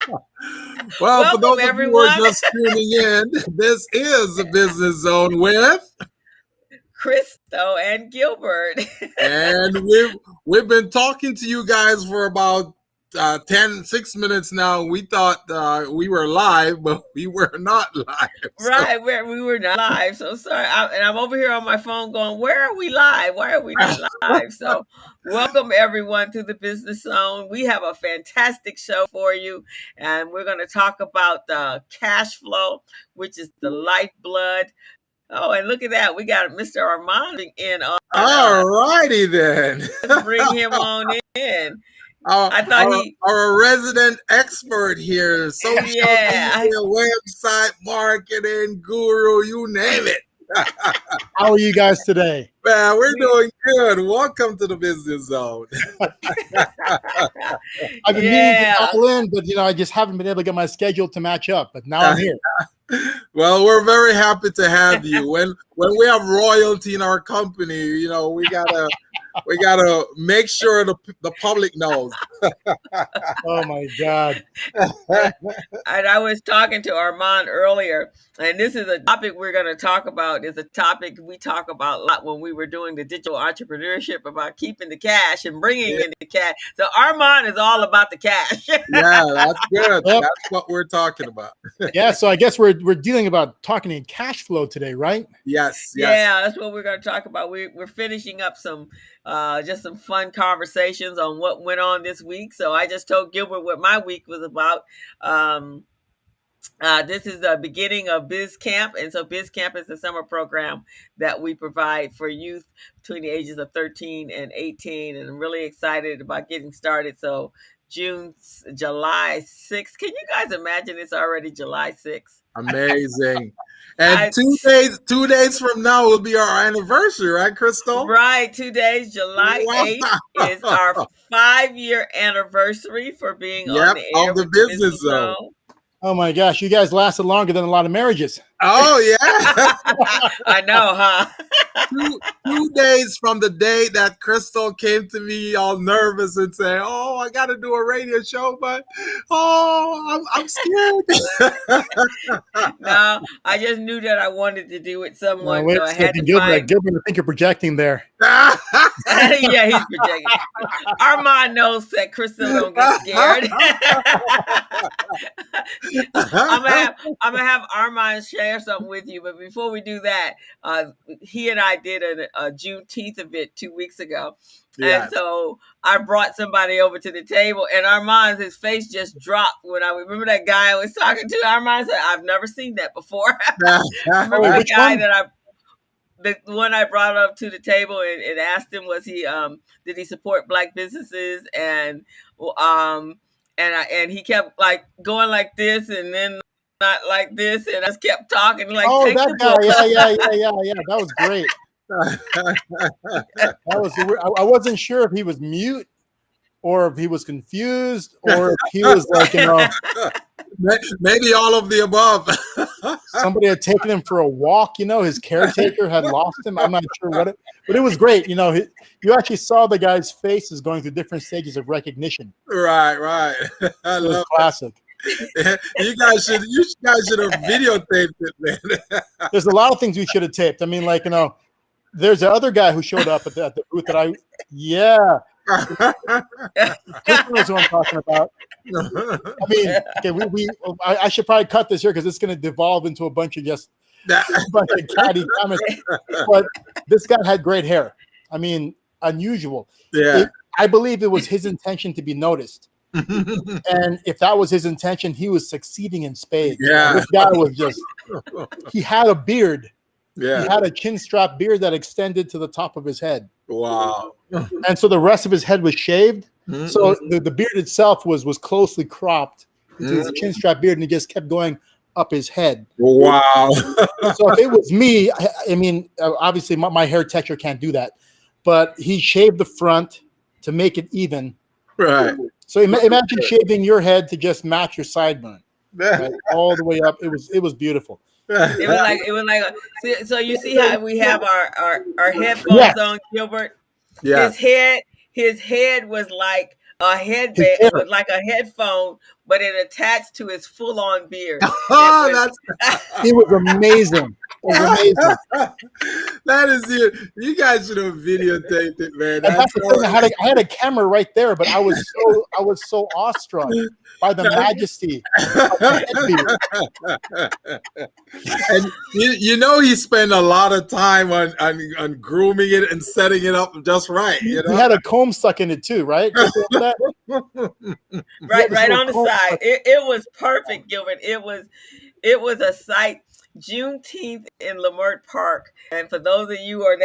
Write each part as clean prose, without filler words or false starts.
Well, for Welcome, those of you who are everyone. just tuning in, this is the Business Zone with, Christo and Gilbert. and we've been talking to you guys for about 6 minutes now. We thought we were live, but we were not live. So, Right, we were not live. So sorry. And I'm over here on my phone going, where are we live? Why are we not live? So, welcome, everyone, to the Business Zone. We have a fantastic show for you. And we're going to talk about cash flow, which is the lifeblood. Oh, and look at that. We got Mr. Armand in on all righty then. Let's bring him on in. our, I thought our, our resident expert here, social yeah. media, website marketing guru, you name it. How are you guys today? Man, we're doing good. Welcome to the Business Zone. I've been meaning to call in, but I just haven't been able to get my schedule to match up. But now I'm here. Well, we're very happy to have you. When we have royalty in our company, we gotta make sure the public knows. Oh my God! And I was talking to Armand earlier, and this is a topic we're going to talk about. It's a topic we talk about a lot when we were doing the digital entrepreneurship, about keeping the cash and bringing in the cash. So Armand is all about the cash. Yeah, that's good. Yep. That's what we're talking about. Yeah, so I guess we're talking in cash flow today, right? Yes. Yeah, that's what we're going to talk about. We're finishing up some fun conversations on what went on this week. So I just told Gilbert what my week was about. This is the beginning of Biz Camp, and so Biz Camp is the summer program that we provide for youth between the ages of 13 and 18, and I'm really excited about getting started. So July 6th. Can you guys imagine it's already July 6th? Amazing. And 2 days from now will be our anniversary, right, Crystal? Right, 2 days. July 8th is our 5-year anniversary for being on the air of the Business Zone. Oh my gosh, you guys lasted longer than a lot of marriages. Oh yeah. I know, huh? 2 days from the day that Crystal came to me all nervous and said, "Oh, I got to do a radio show, but I'm scared." No, I just knew that I wanted to do it someone, wait so I had to Gilbert, I think you're projecting there. Yeah, he's projecting. Armand knows that Crystal don't get scared. I'm gonna have Armand share something with you, but before we do that, he and I did a Juneteenth event 2 weeks ago. Yes. And so I brought somebody over to the table, and Armand, his face just dropped when I remember that guy I was talking to. Armand said, "I've never seen that before." Remember the guy the one I brought up to the table and asked him, was he did he support Black businesses, and he kept like going like this and then not like this, and I just kept talking like, oh, that guy, yeah, that was great. I wasn't sure if he was mute or if he was confused or if he was like, maybe all of the above. Somebody had taken him for a walk, his caretaker had lost him. I'm not sure what but it was great. You actually saw the guy's faces going through different stages of recognition. Right. It was classic. You guys should have videotaped it, man. There's a lot of things we should have taped. I mean, there's the other guy who showed up at the booth that Chris knows who I'm talking about. I mean, okay, I should probably cut this here because it's going to devolve into a bunch of catty comments. But this guy had great hair. I mean, unusual. Yeah. I believe it was his intention to be noticed. And if that was his intention, he was succeeding in spades. Yeah. This guy was he had a beard. Yeah. He had a chin strap beard that extended to the top of his head. Wow. And so the rest of his head was shaved. Mm-hmm. So the beard itself was closely cropped into his chin strap beard, and it just kept going up his head. Wow. So if it was me, I mean, obviously my hair texture can't do that, but he shaved the front to make it even. Right. So imagine shaving your head to just match your sideburn, right, all the way up. It was beautiful. It was like so you see how we have our headphones on, Gilbert? Yeah. His head was like a headband. It was like a headphone, but it attached to his full-on beard. Oh, it was amazing. It was amazing. That is it. You guys should have videotaped it, man. That's the thing. I had a camera right there, but I was so awestruck by the majesty of the headbeard. And you know he spent a lot of time on grooming it and setting it up just right. You know? He had a comb stuck in it too, right? right on the side. It was perfect, Gilbert. It was a sight. Juneteenth in Leimert Park, and for those of you who are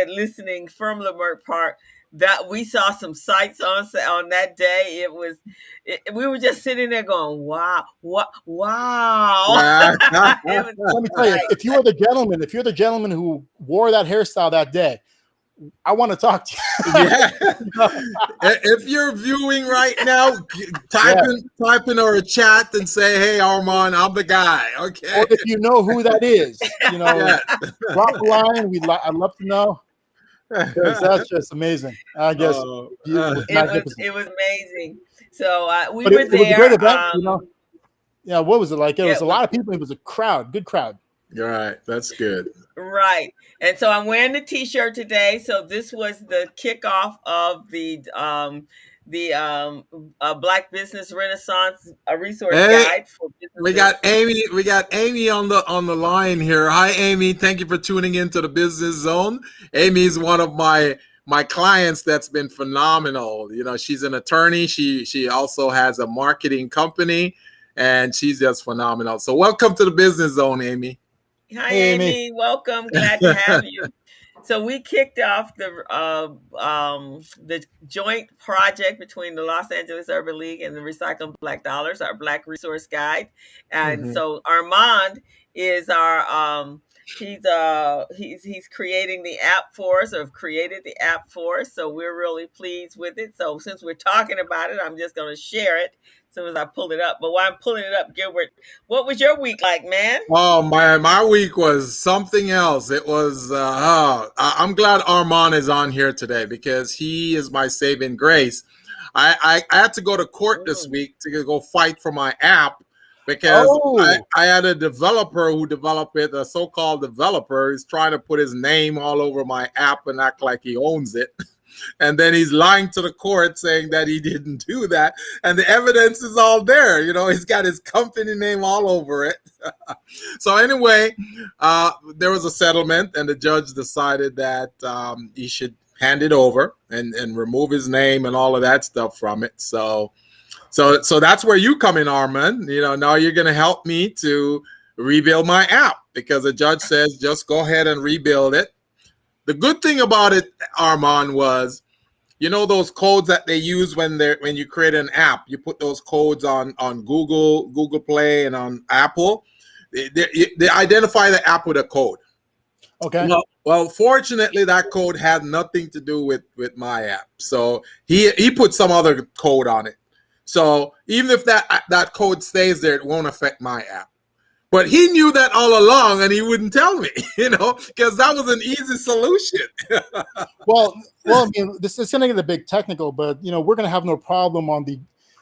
listening from Leimert Park, that we saw some sights on that day. We were just sitting there going, wow. Let me tell you, if you're the gentleman who wore that hairstyle that day, I want to talk to you. Yeah. If you're viewing right now, type in or a chat and say, "Hey, Armand, I'm the guy." Okay. Or if you know who that is, drop a line. I'd love to know. That's just amazing. I guess it was amazing. So we were there. It was a great event, Yeah, what was it like? It was a lot of people. It was a crowd, good crowd. You're right. That's good. Right. And so I'm wearing the T-shirt today. So this was the kickoff of the Black Business Renaissance resource guide for businesses. We got Amy on the line here. Hi, Amy. Thank you for tuning into the Business Zone. Amy is one of my clients that's been phenomenal. She's an attorney. She also has a marketing company, and she's just phenomenal. So welcome to the Business Zone, Amy. Hi, Amy. Welcome. Glad to have you. So we kicked off the joint project between the Los Angeles Urban League and the Recycling Black Dollars, our Black Resource Guide. And so Armand is our he's creating the app for us, or created the app for us. So we're really pleased with it. So since we're talking about it, I'm just going to share it as soon as I pull it up. But while I'm pulling it up, Gilbert, what was your week like, man? Oh, my week was something else. It was, I'm glad Armand is on here today because he is my saving grace. I had to go to court this week to go fight for my app because I had a developer who developed it, a so-called developer. He's trying to put his name all over my app and act like he owns it. And then he's lying to the court saying that he didn't do that. And the evidence is all there. He's got his company name all over it. So anyway, there was a settlement and the judge decided that he should hand it over and remove his name and all of that stuff from it. So that's where you come in, Armand. Now you're going to help me to rebuild my app because the judge says just go ahead and rebuild it. The good thing about it, Armand, was, those codes that they use when you create an app, you put those codes on Google Play and on Apple. They identify the app with a code. Okay. Well, fortunately, that code had nothing to do with my app. So he put some other code on it. So even if that code stays there, it won't affect my app. But he knew that all along, and he wouldn't tell me, because that was an easy solution. well, I mean, this is going to get a big technical, but we're going to have no problem on the.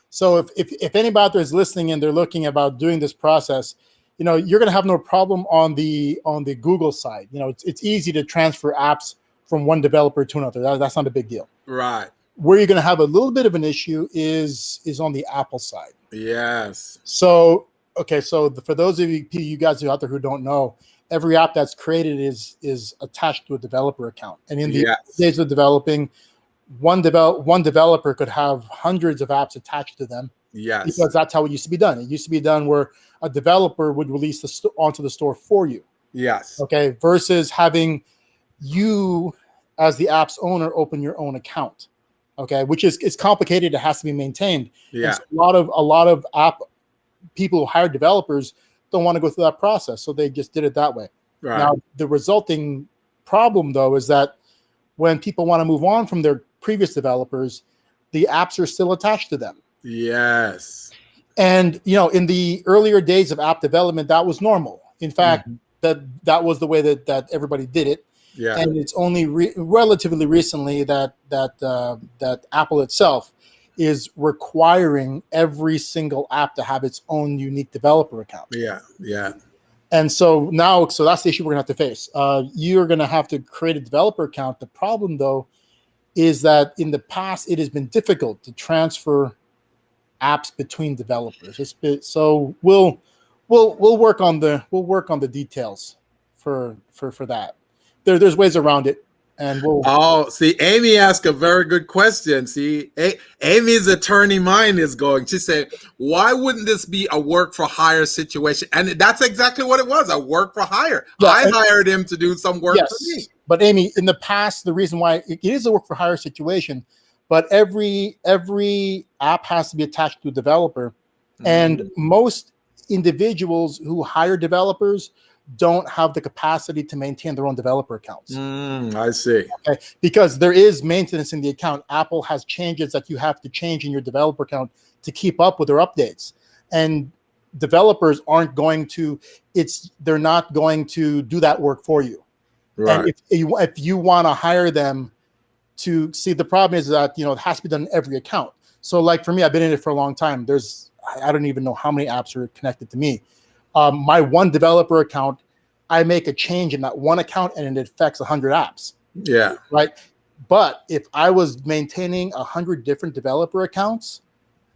So if anybody out there is listening and they're looking about doing this process, you're going to have no problem on the Google side. It's easy to transfer apps from one developer to another. That's not a big deal. Right. Where you're going to have a little bit of an issue is on the Apple side. Yes. So. Okay, so for those of you guys out there who don't know, every app that's created is attached to a developer account. And in the days of developing, one developer could have hundreds of apps attached to them. Yes. Because that's how it used to be done. It used to be done where a developer would release onto the store for you. Yes. Okay, versus having you as the app's owner open your own account. Okay, which is complicated. It has to be maintained. Yeah. So a lot of app people who hire developers don't want to go through that process, so they just did it that way. Right. Now, the resulting problem, though, is that when people want to move on from their previous developers, the apps are still attached to them. Yes. And, in the earlier days of app development, that was normal. In fact, that was the way that everybody did it. Yeah. And it's only relatively recently that Apple itself is requiring every single app to have its own unique developer account. Yeah. And so now, so that's the issue we're gonna have to face. You're gonna have to create a developer account. The problem, though, is that in the past it has been difficult to transfer apps between developers. So we'll work on the details for that. There's ways around it. And see, Amy asked a very good question. See, Amy's attorney mind is going. She said, why wouldn't this be a work for hire situation? And that's exactly what it was, a work for hire. Yeah, I hired him to do some work for me. But Amy, in the past, the reason why it is a work for hire situation, but every app has to be attached to a developer. And most individuals who hire developers don't have the capacity to maintain their own developer accounts. I see. Okay? Because there is maintenance in the account. Apple has changes that you have to change in your developer account to keep up with their updates. And developers aren't going to, they're not going to do that work for you. Right. And if you want to hire them to see, the problem is that, it has to be done in every account. So like for me, I've been in it for a long time. I don't even know how many apps are connected to me. My one developer account, I make a change in that one account and it affects 100 apps. Yeah. Right. But if I was maintaining 100 different developer accounts,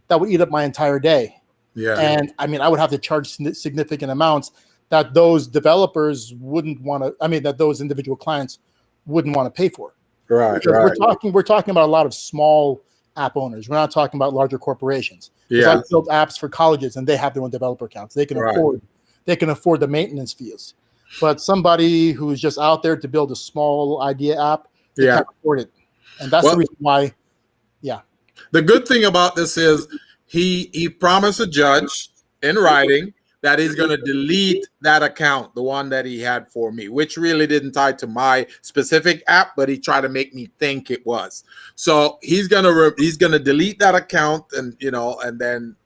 that would eat up my entire day. Yeah. And I mean, I would have to charge significant amounts that those developers wouldn't want to, that those individual clients wouldn't want to pay for. Right. Because we're talking about a lot of small app owners. We're not talking about larger corporations. Yeah. I built apps for colleges and they have their own developer accounts. They can afford the maintenance fees. But somebody who's just out there to build a small idea app, they can't afford it. And that's the reason why. Yeah. The good thing about this is he promised a judge in writing that he's going to delete that account, the one that he had for me, which really didn't tie to my specific app, but he tried to make me think it was. So he's going to delete that account, and and then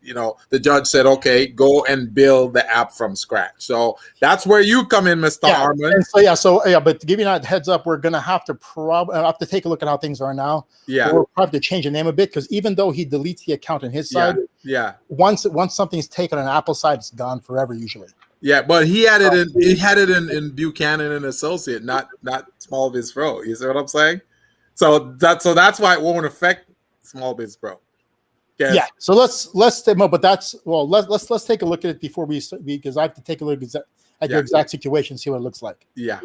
the judge said, okay, go and build the app from scratch. So that's where you come in, Mr. Armand. But to give you that heads up, we're going to have to take a look at how things are now. Yeah, we'll probably have to change the name a bit, because even though he deletes the account on his side, once something's taken on Apple side, it's gone forever usually. Yeah, but he had it in Buchanan and Associate, not Small Biz Pro. You see what I'm saying? So that's why it won't affect Small Biz Pro. Yeah. So let's take a look at it before we start, because I have to take a look at your exact situation, see what it looks like. Yeah.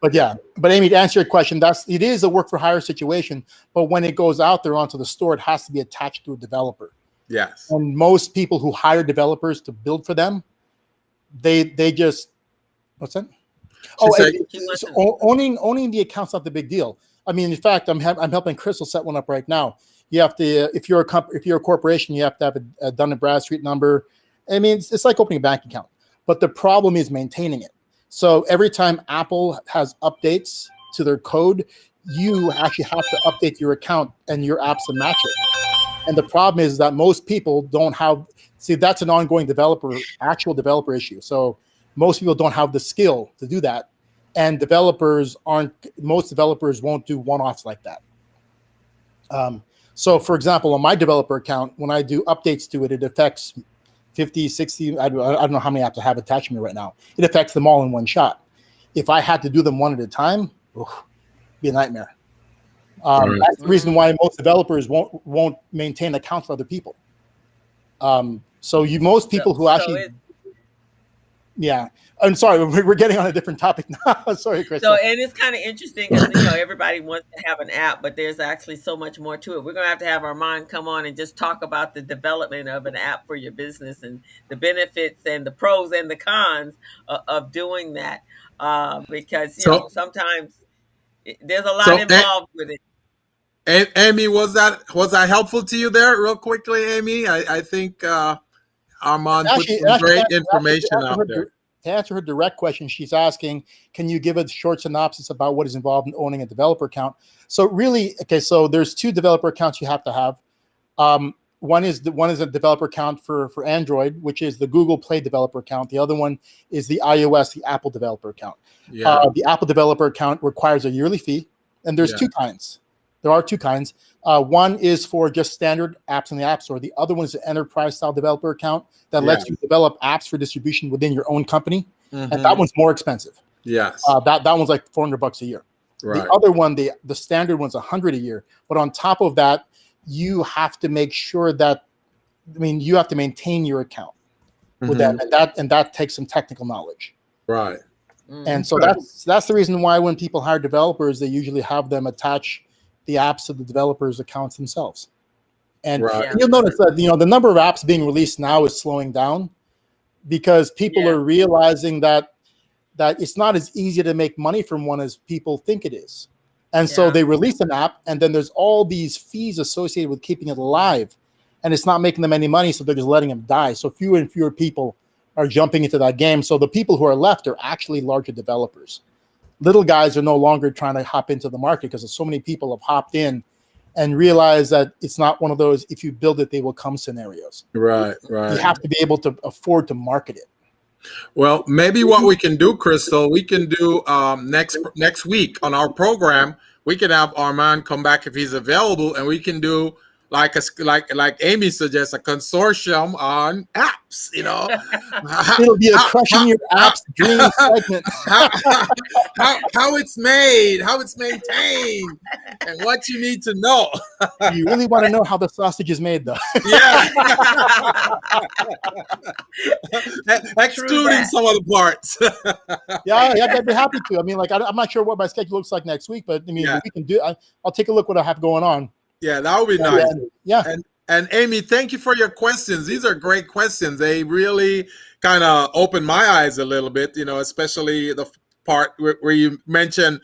But Amy, to answer your question, it is a work for hire situation, but when it goes out there onto the store, it has to be attached to a developer. Yes. And most people who hire developers to build for them, they just, what's that? Owning the account's not the big deal. I mean, in fact, I'm helping Crystal set one up right now. You have to, if you're a corporation, you have to have a Dun & Bradstreet number. I mean, it's like opening a bank account, but the problem is maintaining it. So every time Apple has updates to their code, you actually have to update your account and your apps to match it. And the problem is that most people don't have. See, that's an ongoing actual developer issue. So most people don't have the skill to do that, and most developers won't do one-offs like that. So for example, on my developer account, when I do updates to it, it affects 50, 60, I don't know how many apps I have attached to me right now. It affects them all in one shot. If I had to do them one at a time, it'd be a nightmare. That's the reason why most developers won't maintain accounts for other people. Most people who actually, I'm sorry, we're getting on a different topic now. Sorry, Chris. So, and it's kind of interesting because everybody wants to have an app, but there's actually so much more to it. We're going to have Armand come on and just talk about the development of an app for your business and the benefits and the pros and the cons of doing that. Because sometimes there's a lot involved with it. Amy, was that helpful to you there? Real quickly, Amy, I think Armand put some great information out there. To answer her direct question, she's asking, can you give a short synopsis about what is involved in owning a developer account? So really, so there's two developer accounts you have to have. One is a developer account for Android, which is the Google Play developer account. The other one is the iOS, the Apple developer account. The Apple developer account requires a yearly fee, and there's two kinds. There are two kinds. One is for just standard apps in the App Store. The other one is an enterprise-style developer account that lets you develop apps for distribution within your own company, and that one's more expensive. Yes, that one's like $400 a year. Right. The other one, the standard one's $100 a year. But on top of that, you have to make sure that, you have to maintain your account with them, and that takes some technical knowledge. Right. And so that's the reason why when people hire developers, they usually have them attach the apps to the developers' accounts themselves. And you'll notice that the number of apps being released now is slowing down because people are realizing that it's not as easy to make money from one as people think it is. And so they release an app, and then there's all these fees associated with keeping it alive, and it's not making them any money, so they're just letting them die. So fewer and fewer people are jumping into that game. So the people who are left are actually larger developers. Little guys are no longer trying to hop into the market because so many people have hopped in and realized that it's not one of those, if you build it, they will come scenarios. Right. You have to be able to afford to market it. Well, maybe what we can do, Crystal, we can do next week on our program, we can have Armand come back if he's available, and we can do like Amy suggests, a consortium on apps. It'll be a crushing your apps dream segment. How it's made, how it's maintained, and what you need to know. You really want to know how the sausage is made, though. Yeah. Excluding some of the parts. yeah, I'd be happy to. I'm not sure what my schedule looks like next week, but we can do. I'll take a look what I have going on. Yeah, that would be nice. Yeah. And Amy, thank you for your questions. These are great questions. They really kind of opened my eyes a little bit, especially the part where you mentioned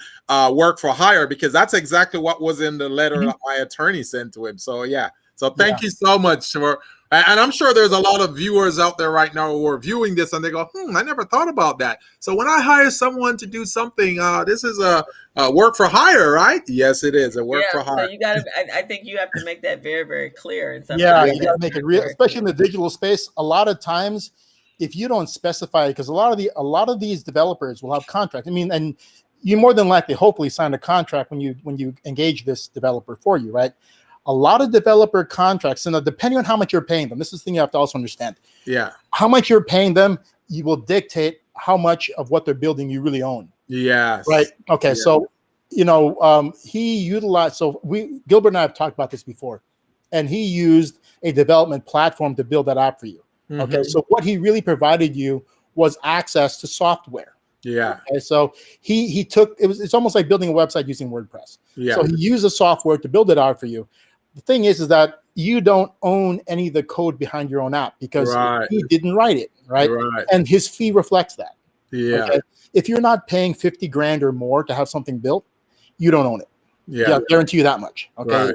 work for hire, because that's exactly what was in the letter that my attorney sent to him. So, So thank you so much for, and I'm sure there's a lot of viewers out there right now who are viewing this and they go, I never thought about that. So when I hire someone to do something, this is a work for hire, right? Yes, it is a work for hire. So you got to, I think you have to make that very, very clear. You got to make it real, especially in the digital space. A lot of times, if you don't specify, because a lot of these developers will have contracts. And you more than likely, hopefully, sign a contract when you engage this developer for you, right? A lot of developer contracts, and depending on how much you're paying them, this is the thing you have to also understand. Yeah. How much you're paying them, you will dictate how much of what they're building you really own. Yes. Right. Okay. Yeah. So, he utilized, Gilbert and I have talked about this before, and he used a development platform to build that app for you. Mm-hmm. Okay. So what he really provided you was access to software. Yeah. Okay, so he took, it's almost like building a website using WordPress. Yeah. So he used the software to build it out for you. The thing is that you don't own any of the code behind your own app because he didn't write it, right? And his fee reflects that. Yeah. Okay? If you're not paying $50,000 or more to have something built, you don't own it. Yeah. I'll guarantee you that much. Okay. Right.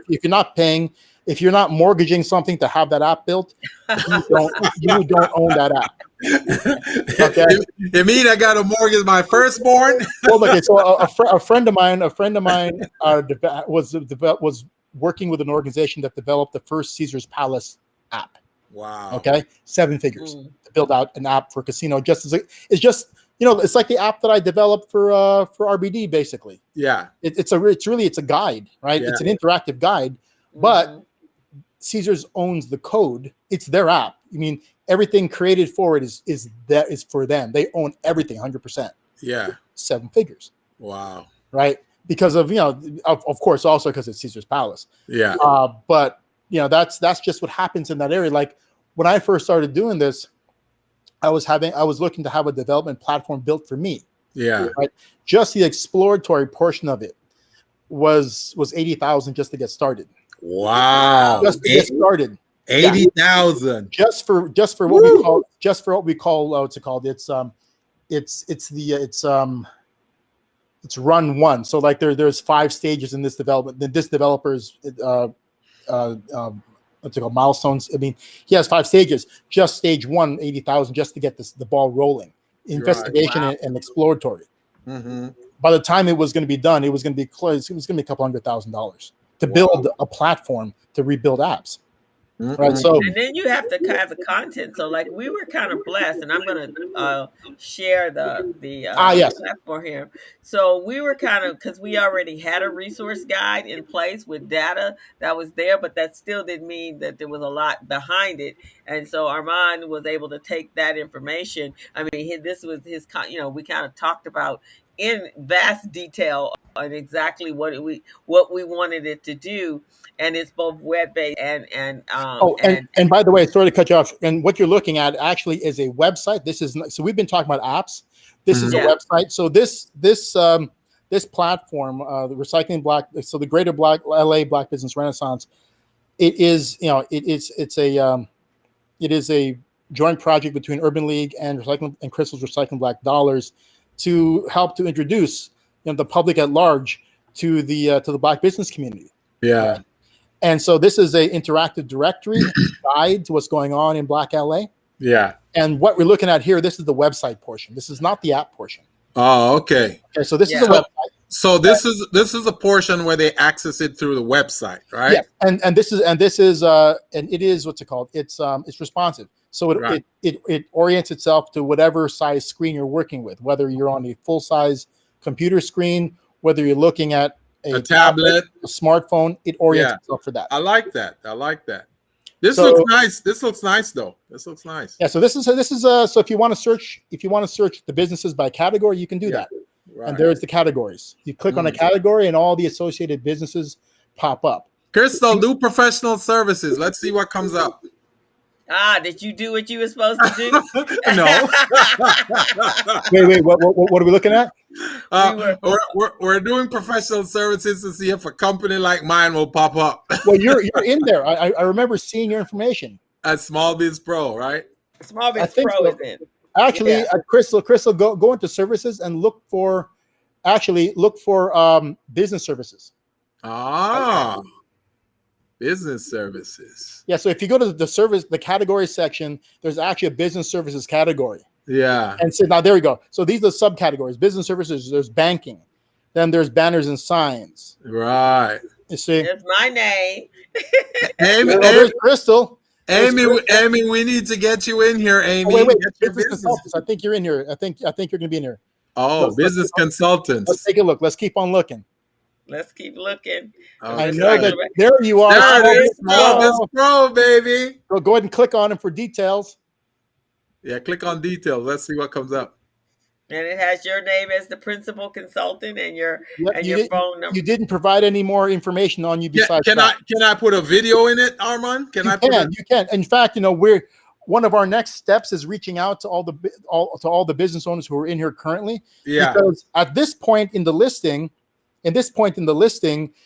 If you're not mortgaging something to have that app built, you don't own that app. Okay. You mean I got to mortgage my firstborn? Well, okay. So a friend of mine was working with an organization that developed the first Caesar's Palace app. Wow. Okay. 7 figures to build out an app for casino. It's like the app that I developed for RBD, basically. Yeah. It's a guide, right? Yeah. It's an interactive guide, but Caesars owns the code. It's their app. Everything created for it is for them. They own everything 100%. Yeah. 7 figures. Wow. Right. Because of, of course, also because it's Caesar's Palace. Yeah. But that's just what happens in that area. Like when I first started doing this, I was looking to have a development platform built for me. Yeah. Right. Just the exploratory portion of it was $80,000 just to get started. Wow. Just to get started. 80,000. Just for what we call what's it called? It's run one. So like there's 5 stages in this development. Then this developer's what's it called, milestones. He has 5 stages. Just stage 1, 80,000, just to get the ball rolling. Investigation and exploratory. Mm-hmm. By the time it was going to be done, it was going to be close. It was going to be a couple $100,000 to build a platform to rebuild apps. Right. So, and then you have to have the content. So like we were kind of blessed, and I'm going to share the yes. platform here. So we were kind of, because we already had a resource guide in place with data that was there, but that still didn't mean that there was a lot behind it. And so Armand was able to take that information. I mean, this was his, we kind of talked about in vast detail on exactly what we wanted it to do, and it's both web based and by the way, sorry to cut you off. And what you're looking at actually is a website. This is so we've been talking about apps. This is a website. So this platform, the Recycling Black, so the Greater LA Black Business Renaissance, it is a joint project between Urban League and Recycling and Crystal's Recycling Black Dollars to help to introduce the public at large to the Black business community. Yeah. And so this is a interactive directory guide to what's going on in Black LA. Yeah. And what we're looking at here, this is the website portion. This is not the app portion. Oh, okay. Okay, so this is a website. So this is a portion where they access it through the website, right? Yeah, and it is what's it called? It's responsive. So it orients itself to whatever size screen you're working with, whether you're on a full size computer screen, whether you're looking at a tablet, a smartphone, it orients itself for that. I like that. This looks nice. This looks nice though. This looks nice. Yeah. So this is so if you want to search the businesses by category, you can do that. Right. And there's the categories. You click on a category, and all the associated businesses pop up. Crystal, do professional services. Let's see what comes up. Did you do what you were supposed to do? No. Wait. What are we looking at? We're doing professional services to see if a company like mine will pop up. Well, you're in there. I remember seeing your information at Small Biz Pro, right? Small Biz Pro is in. Actually, at Crystal, go into services and look for business services. Okay. Business services. Yeah, so if you go to the category section, there's actually a business services category. Yeah. And so now there we go. So these are the subcategories. Business services, there's banking. Then there's banners and signs. Right. You see? There's my name. Amy, there's Crystal. Amy, we need to get you in here, Amy. Wait. Business consultants. I think you're in here. I think you're going to be in here. Oh, business consultants. Let's take a look. Let's keep on looking. Let's keep looking. I know that there you are. There it is. Small Biz Pro, baby. So go ahead and click on them for details. Yeah, click on details. Let's see what comes up. And it has your name as the principal consultant and your phone number. You didn't provide any more information on you besides that. Can I put a video in it, Armand? You can. In fact, we're one of our next steps is reaching out to all the business owners who are in here currently. Yeah. Because at this point in the listing,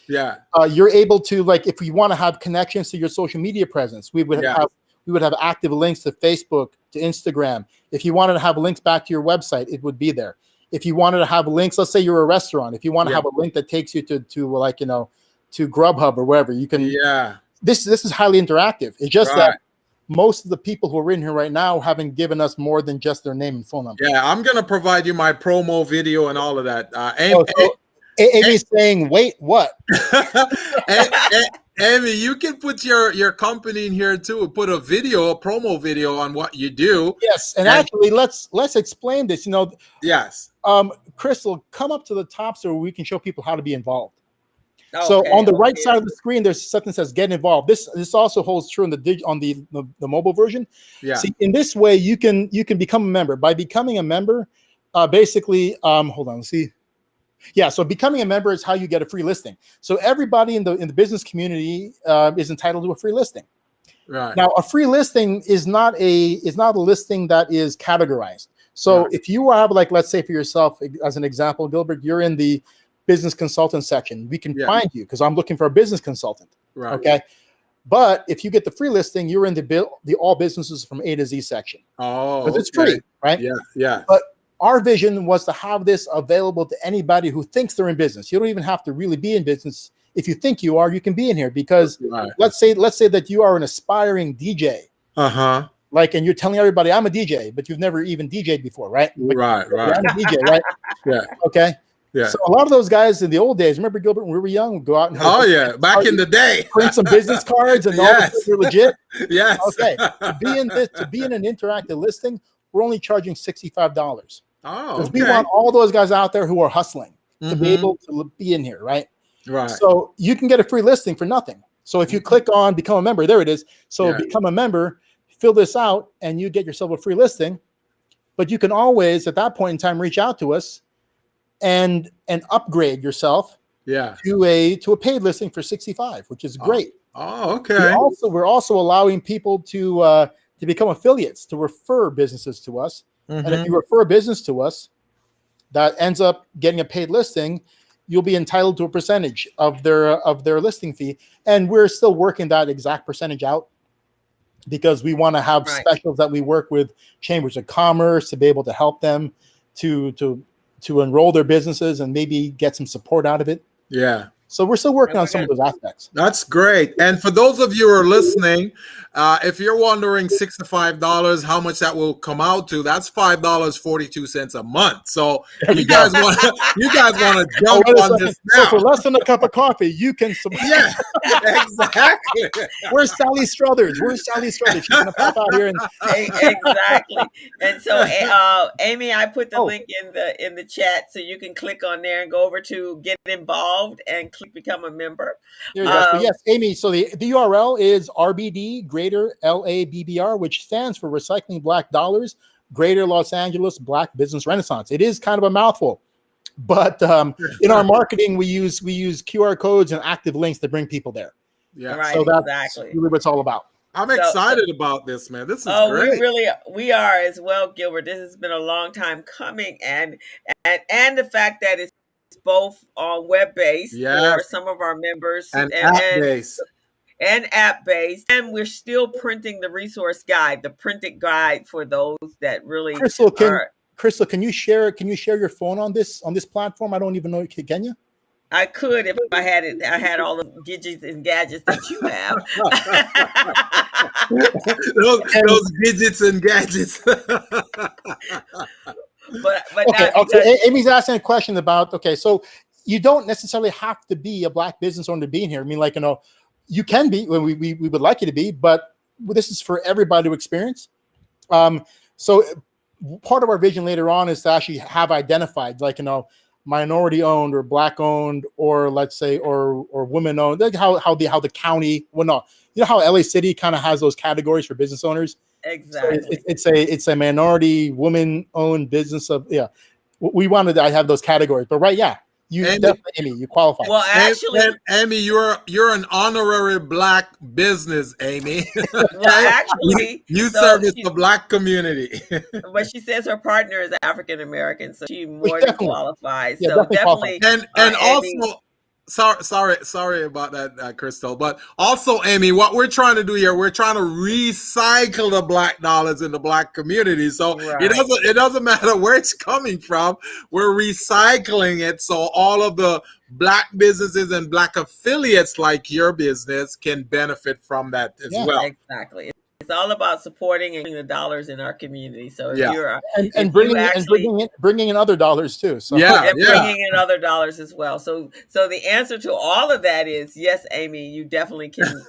yeah, you're able to, like, if you want to have connections to your social media presence, we would have active links to Facebook, to Instagram. If you wanted to have links back to your website, it would be there. If you wanted to have links, let's say you're a restaurant, if you want to have a link that takes you to Grubhub or wherever, you can. Yeah. This is highly interactive. It's just that most of the people who are in here right now haven't given us more than just their name and phone number. Yeah, I'm gonna provide you my promo video and all of that. Amy's saying, wait, what? Amy, you can put your company in here too. Put a promo video on what you do. Yes, and actually, let's explain this. Yes. Crystal, come up to the top so we can show people how to be involved. So on the right side of the screen, there's something that says "Get Involved." This also holds true on the mobile version. Yeah. See, in this way, you can become a member. By becoming a member, basically, hold on, let's see. Yeah, so becoming a member is how you get a free listing. So everybody in the business community is entitled to a free listing. Right. Now, a free listing is not a listing that is categorized. So if you have, like, let's say for yourself, as an example, Gilbert, you're in the business consultant section. We can find you because I'm looking for a business consultant. Right. Okay. But if you get the free listing, you're in the all businesses from A to Z section. Oh, because it's free, right? Yeah, yeah. But our vision was to have this available to anybody who thinks they're in business. You don't even have to really be in business. If you think you are, you can be in here because let's say that you are an aspiring DJ. Uh-huh. And you're telling everybody, I'm a DJ, but you've never even DJ'd before, right? Right. I'm a DJ, right? Yeah. Okay. Yeah. So a lot of those guys in the old days, remember Gilbert, when we were young, we'd go out and back in the day, print some business cards and all the things were legit. Yes. Okay. To be in an interactive listing, we're only charging $65. Oh, because we want all those guys out there who are hustling to be able to be in here, right? Right. So you can get a free listing for nothing. So if you click on become a member, there it is. So become a member, fill this out, and you get yourself a free listing. But you can always, at that point in time, reach out to us and upgrade yourself to a paid listing for $65, which is great. Oh, okay. We're also allowing people to become affiliates, to refer businesses to us. And if you refer a business to us that ends up getting a paid listing, you'll be entitled to a percentage of their listing fee. And we're still working that exact percentage out because we want to have specials that we work with chambers of commerce to be able to help them to enroll their businesses and maybe get some support out of it. Yeah. So we're still working on some of those aspects. That's great. And for those of you who are listening, if you're wondering $65, how much that will come out to, that's $5.42 a month. So you guys want to jump on this now. So for less than a cup of coffee, you can support. Yeah, exactly. Where's Sally Struthers? She's gonna pop out here and exactly. And so Amy, I put the link in the chat so you can click on there and go over to get involved and click become a member. There you go. So yes, Amy. So the URL is RBD Greater LABBR, which stands for Recycling Black Dollars, Greater Los Angeles Black Business Renaissance. It is kind of a mouthful, but in our marketing, we use QR codes and active links to bring people there. Yeah, right. So that's really what it's all about. I'm excited about this, man. This is great. We are as well, Gilbert. This has been a long time coming, and the fact that it's both on web-based for some of our members and app-based. And app-based, and we're still printing the resource guide, the printed guide for those that really. Crystal, can you share your phone on this platform? I don't even know. Can you? I could if I had it. I had all the gadgets and gadgets that you have. those gadgets and gadgets. But okay. Amy's asking a question about, so you don't necessarily have to be a Black business owner to be in here. I mean, you can be, we would like you to be, but this is for everybody to experience. So part of our vision later on is to actually have identified, minority owned or Black owned, or let's say, or women owned, like how the county, how LA City kind of has those categories for business owners. Exactly. So it's a minority woman owned business we wanted to have those categories, but Amy, you qualify. Well, actually, Amy, you're an honorary Black business, Amy. Well, actually, you service the Black community. But she says her partner is African American, so she more than qualifies. Yeah, so definitely, and also. Sorry about that, Crystal. But also, Amy, what we're trying to do here, we're trying to recycle the Black dollars in the Black community. So it doesn't matter where it's coming from. We're recycling it so all of the Black businesses and Black affiliates like your business can benefit from that as well. Exactly. It's all about supporting and the dollars in our community. So if you're bringing in other dollars too. So bringing in other dollars as well. So the answer to all of that is yes, Amy. You definitely can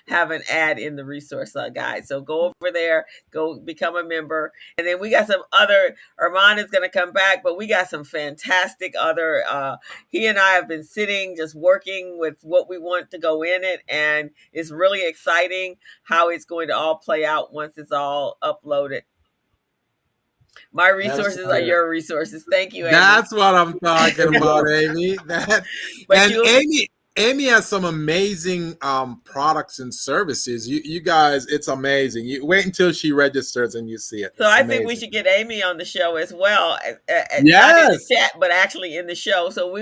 have an ad in the resource guide. So go over there, go become a member, and then we got some other. Armand is going to come back, but we got some fantastic other. He and I have been sitting just working with what we want to go in it, and it's really exciting how it's going to all play out once it's all uploaded. My resources are your resources. Thank you, Amy. That's what I'm talking about, Amy. Amy has some amazing products and services. You guys, it's amazing. You wait until she registers and you see it. So I think we should get Amy on the show as well. Not in the chat, but actually in the show. So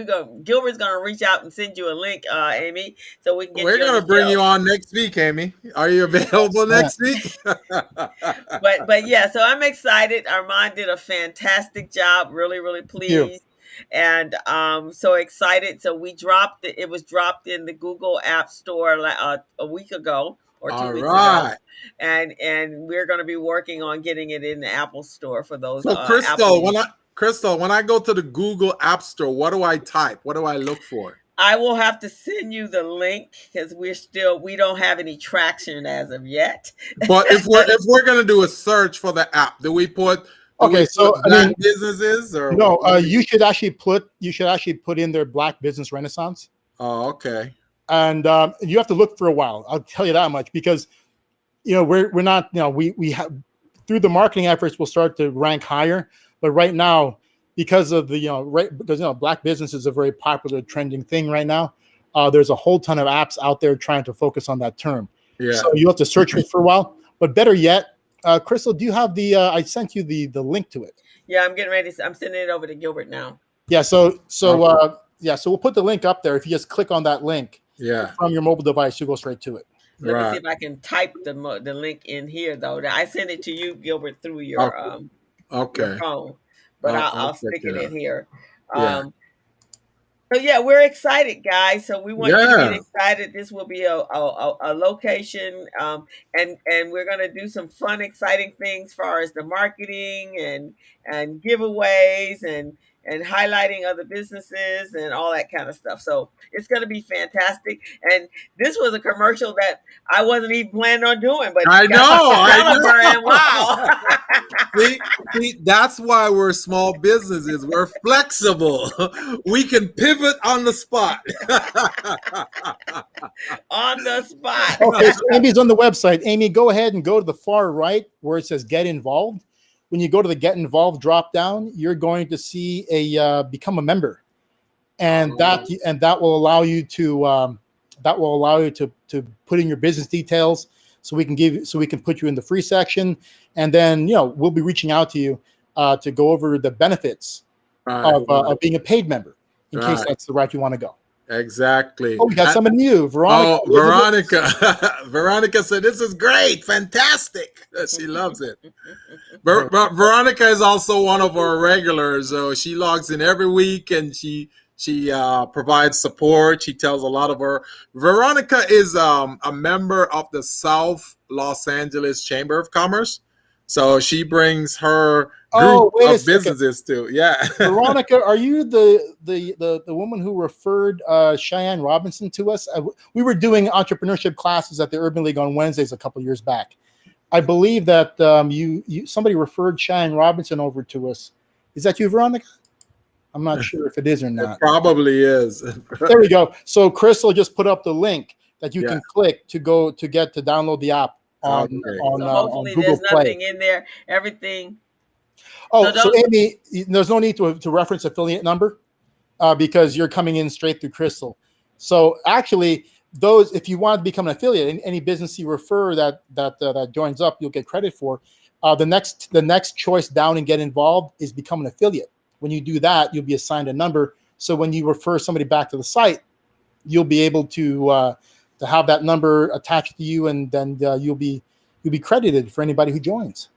Gilbert's going to reach out and send you a link, Amy, so we can get. We're going to bring you on next week, Amy. Are you available next week? But yeah, so I'm excited. Armand did a fantastic job. Really, really pleased. And so excited. So it was dropped in the Google App Store a week ago or 2 weeks ago. And we're going to be working on getting it in the Apple Store for those. So Crystal, when I go to the Google App Store, what do I type? What do I look for? I will have to send you the link because we don't have any traction as of yet. But if we're gonna do a search for the app, do we put black businesses or no? You should actually put in their Black Business Renaissance. Oh, okay. And you have to look for a while. I'll tell you that much, because we're not, we have, through the marketing efforts, we'll start to rank higher. But right now, because of the because Black business is a very popular trending thing right now. There's a whole ton of apps out there trying to focus on that term. Yeah. So you have to search for a while. But better yet, Crystal, do you have the? I sent you the link to it. Yeah, I'm getting ready. I'm sending it over to Gilbert now. Yeah. So we'll put the link up there. If you just click on that link, from your mobile device, you'll go straight to it. Let me see if I can type the link in here, though. I sent it to you, Gilbert, through your your phone, but I'll stick it in here. So yeah, we're excited, guys. So we want you to get excited. This will be a location, and we're gonna do some fun, exciting things as far as the marketing and giveaways and highlighting other businesses and all that kind of stuff. So it's going to be fantastic. And this was a commercial that I wasn't even planning on doing, but I know. And wow. See, that's why we're small businesses. We're flexible. We can pivot on the spot. On the spot. Okay, so Amy's on the website. Amy, go ahead and go to the far right where it says Get Involved. When you go to the Get Involved drop down, you're going to see a become a member, and that will allow you to put in your business details, so we can put you in the free section, and then we'll be reaching out to you to go over the benefits of being a paid member in case that's the route you want to go. Exactly. Oh, we got somebody new, Veronica. Oh, Veronica. Veronica said, "This is great, fantastic." She loves it. Veronica is also one of our regulars. So she logs in every week, and she provides support. She tells a lot of her. Veronica is a member of the South Los Angeles Chamber of Commerce. So she brings her group of businesses too. Yeah. Veronica, are you the woman who referred Cheyenne Robinson to us? We were doing entrepreneurship classes at the Urban League on Wednesdays a couple of years back. I believe that somebody referred Cheyenne Robinson over to us. Is that you, Veronica? I'm not sure if it is or not. It probably is. There we go. So Crystal just put up the link that you can click to download the app on hopefully Google there's Play. nothing in there. Everything. Oh, so Amy, there's no need to reference affiliate number because you're coming in straight through Crystal. So actually, if you want to become an affiliate, any business you refer that joins up, you'll get credit for. The next choice down and Get Involved is become an affiliate. When you do that, you'll be assigned a number. So when you refer somebody back to the site, you'll be able to have that number attached to you, and then you'll be credited for anybody who joins.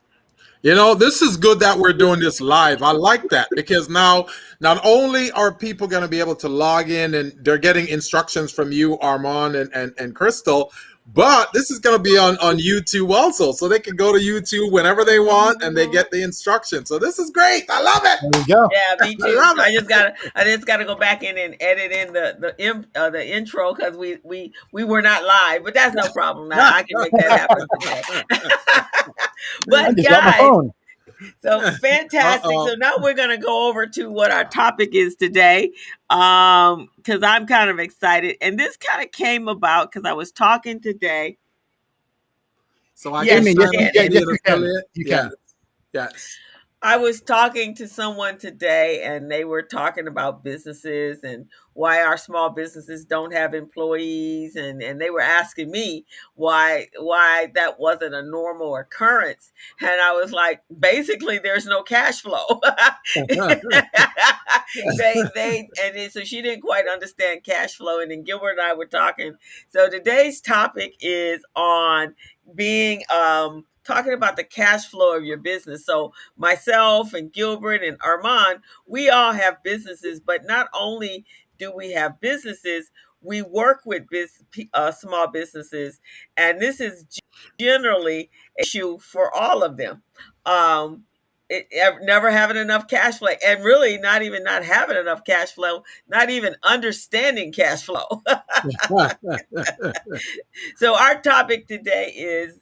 This is good that we're doing this live. I like that, because now not only are people going to be able to log in and they're getting instructions from you, Armand and Crystal, but this is going to be on YouTube also. So they can go to YouTube whenever they want and they get the instructions. So this is great. I love it. There you go. Yeah, me too. I just gotta go back in and edit in the intro because we were not live, but that's no problem. Now I can make that happen today. But guys, so fantastic. So now we're going to go over to what our topic is today, because I'm kind of excited. And this kind of came about because I was talking today. So I can. You can. Yes. I was talking to someone today, and they were talking about businesses and why our small businesses don't have employees, and they were asking me why that wasn't a normal occurrence. And I was like, basically, there's no cash flow. So she didn't quite understand cash flow, and then Gilbert and I were talking. So today's topic is on being talking about the cash flow of your business. So myself and Gilbert and Armand, we all have businesses, but not only do we have businesses, we work with small businesses, and this is generally an issue for all of them. never having enough cash flow, and really not even not having enough cash flow, not even understanding cash flow. So our topic today is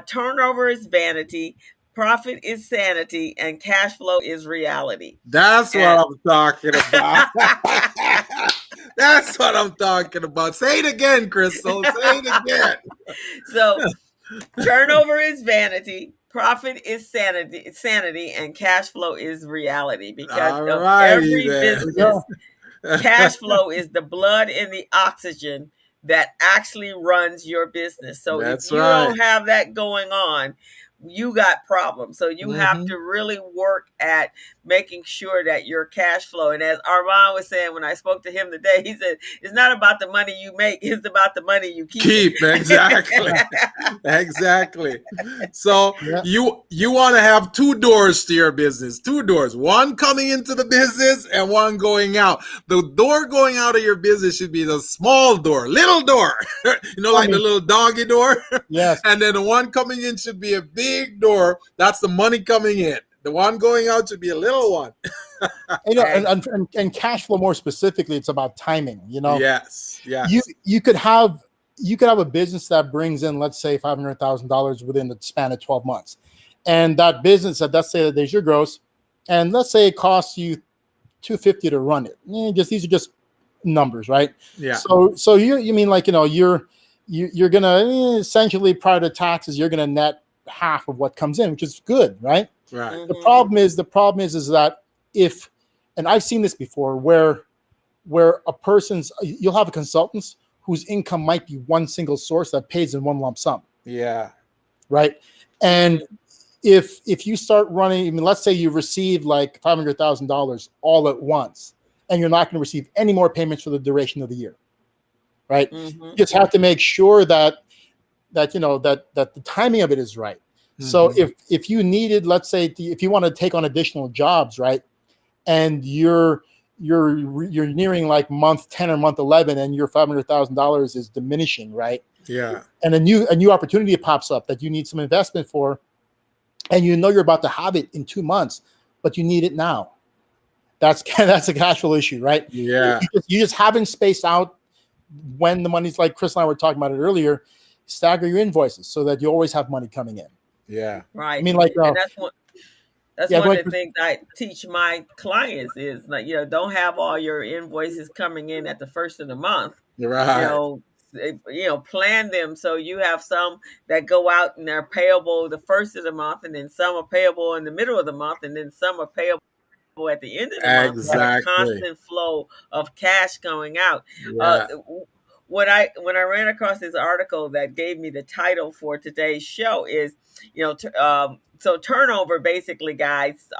turnover is vanity, profit is sanity, and cash flow is reality. That's what I'm talking about. That's what I'm talking about. Say it again, Crystal. Say it again. So turnover is vanity, profit is sanity, and cash flow is reality. Because of every business, cash flow is the blood and the oxygen that actually runs your business. So if you don't have that going on, you got problems. So you have to really work at making sure that your cash flow, and as Armand was saying when I spoke to him today, he said, it's not about the money you make, it's about the money you keep. Exactly. Exactly. So you want to have two doors to your business, two doors, one coming into the business and one going out. The door going out of your business should be the small door, little door, like the little doggy door. Yes. And then the one coming in should be a big door. That's the money coming in. The one going out should be a little one. And cash flow more specifically, it's about timing. Yes. You could have a business that brings in, let's say, $500,000 within the span of 12 months, and that business, let's say that there's your gross, and let's say it costs you $250 to run it. These are just numbers, right? Yeah. So you mean like you're gonna essentially prior to taxes, you're gonna net half of what comes in, which is good, right? Right. The problem is that if, and I've seen this before, where you'll have a consultant whose income might be one single source that pays in one lump sum. Yeah. Right. And if you start running, let's say you receive like $500,000 all at once, and you're not going to receive any more payments for the duration of the year. Right. You just have to make sure that the timing of it is right. So if you needed, let's say, if you want to take on additional jobs, right, and you're nearing like month 10 or month 11, and your $500,000 is diminishing, right? Yeah. And a new opportunity pops up that you need some investment for, and you're about to have it in 2 months, but you need it now. That's a cash flow issue, right? Yeah. You just haven't spaced out when the money's, like Chris and I were talking about it earlier. Stagger your invoices so that you always have money coming in. Yeah. Right. I mean, like, and that's one of the things I teach my clients is, like, don't have all your invoices coming in at the first of the month. Right. Plan them so you have some that go out and they're payable the first of the month, and then some are payable in the middle of the month, and then some are payable at the end of the month. Exactly. A constant flow of cash going out. Yeah. When I ran across this article that gave me the title for today's show is, so turnover basically, guys,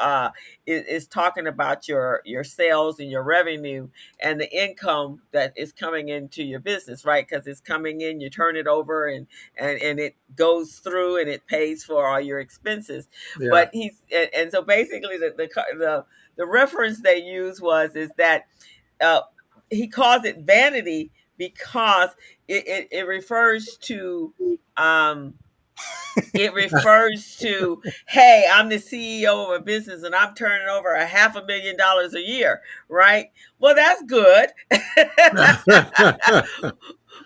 is talking about your sales and your revenue and the income that is coming into your business, right? Because it's coming in, you turn it over, and it goes through and it pays for all your expenses. Yeah. But so basically the reference they use is that he calls it vanity because it refers to hey, I'm the CEO of a business and I'm turning over $500,000 a year, right? Well, that's good.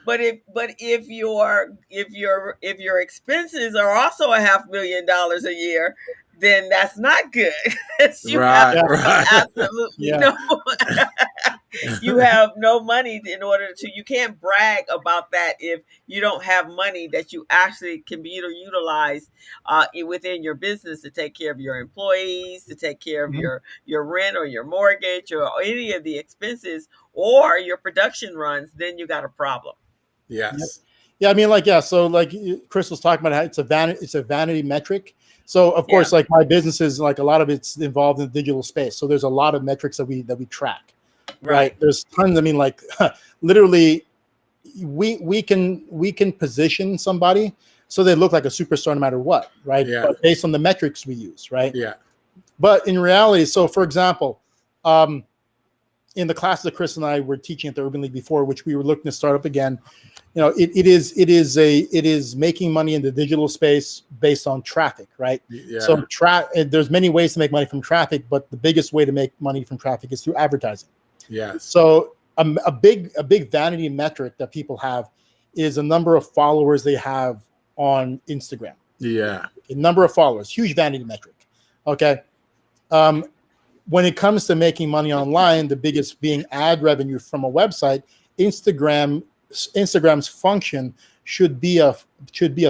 But if your expenses are also $500,000 a year, then that's not good. Absolutely no. You have no money you can't brag about that if you don't have money that you actually can be utilized within your business to take care of your employees, to take care of your rent or your mortgage or any of the expenses or your production runs. Then you got a problem. Yes. Yeah. I mean, so like Chris was talking about, it's a vanity metric. So of course, like my business is like a lot of it's involved in the digital space. So there's a lot of metrics that we track. Right. There's tons. I mean, like literally we can position somebody so they look like a superstar no matter what. Right. Yeah. But based on the metrics we use. Right. Yeah. But in reality, so for example, in the class that Chris and I were teaching at the Urban League before, which we were looking to start up again, it is making money in the digital space based on traffic, right? Yeah. So there's many ways to make money from traffic, but the biggest way to make money from traffic is through advertising. Yeah. So a big vanity metric that people have is the number of followers they have on Instagram. Yeah. A number of followers, huge vanity metric. Okay. When it comes to making money online, the biggest being ad revenue from a website, Instagram's function should be a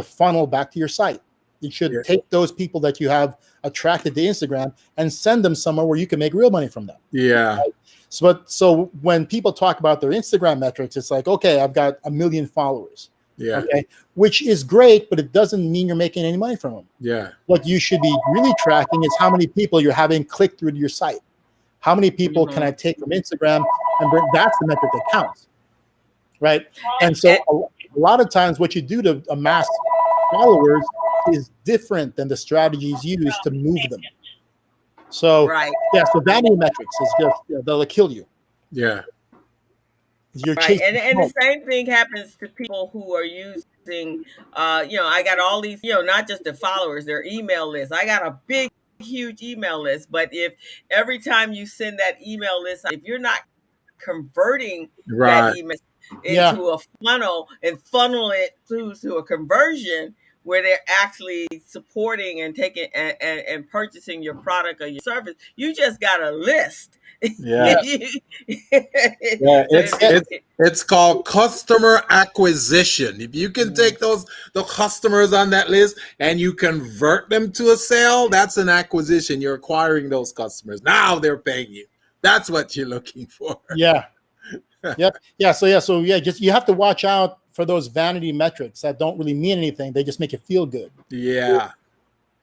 funnel back to your site. It should take those people that you have attracted to Instagram and send them somewhere where you can make real money from them. Yeah. Right? So when people talk about their Instagram metrics, it's like, okay, I've got 1 million followers. Yeah. Okay. Which is great, but it doesn't mean you're making any money from them. Yeah. What you should be really tracking is how many people you're having click through to your site. How many people can I take from Instagram and bring? That's the metric that counts. Right. And so a lot of times what you do to amass followers is different than the strategies used to move them. So so vanity metrics is just they'll kill you. Yeah. You're right. And the same thing happens to people who are using I got all these, not just the followers, their email list. I got a huge email list, but if every time you send that email list, if you're not converting that email into a funnel and funnel it through to a conversion where they're actually supporting and taking and purchasing your product or your service, you just got a list. Yeah. It's called customer acquisition. If you can take the customers on that list and you convert them to a sale, that's an acquisition. You're acquiring those customers. Now they're paying you. That's what you're looking for. Yeah. So just you have to watch out for those vanity metrics that don't really mean anything. They just make you feel good. Yeah.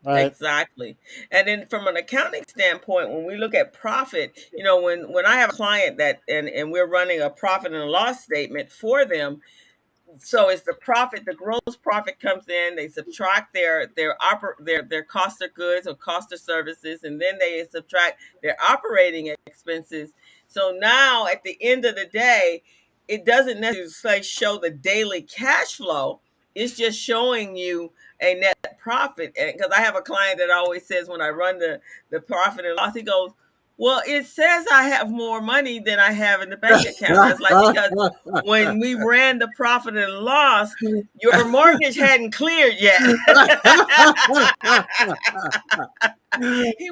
Right. Exactly. And then from an accounting standpoint, when we look at profit, when I have a client that and we're running a profit and loss statement for them, so it's the profit, the gross profit comes in, they subtract their cost of goods or cost of services, and then they subtract their operating expenses. So now at the end of the day, it doesn't necessarily show the daily cash flow. It's just showing you a net profit. And because I have a client that always says when I run the profit and loss, he goes, well, it says I have more money than I have in the bank account. That's like, because when we ran the profit and loss, your mortgage hadn't cleared yet.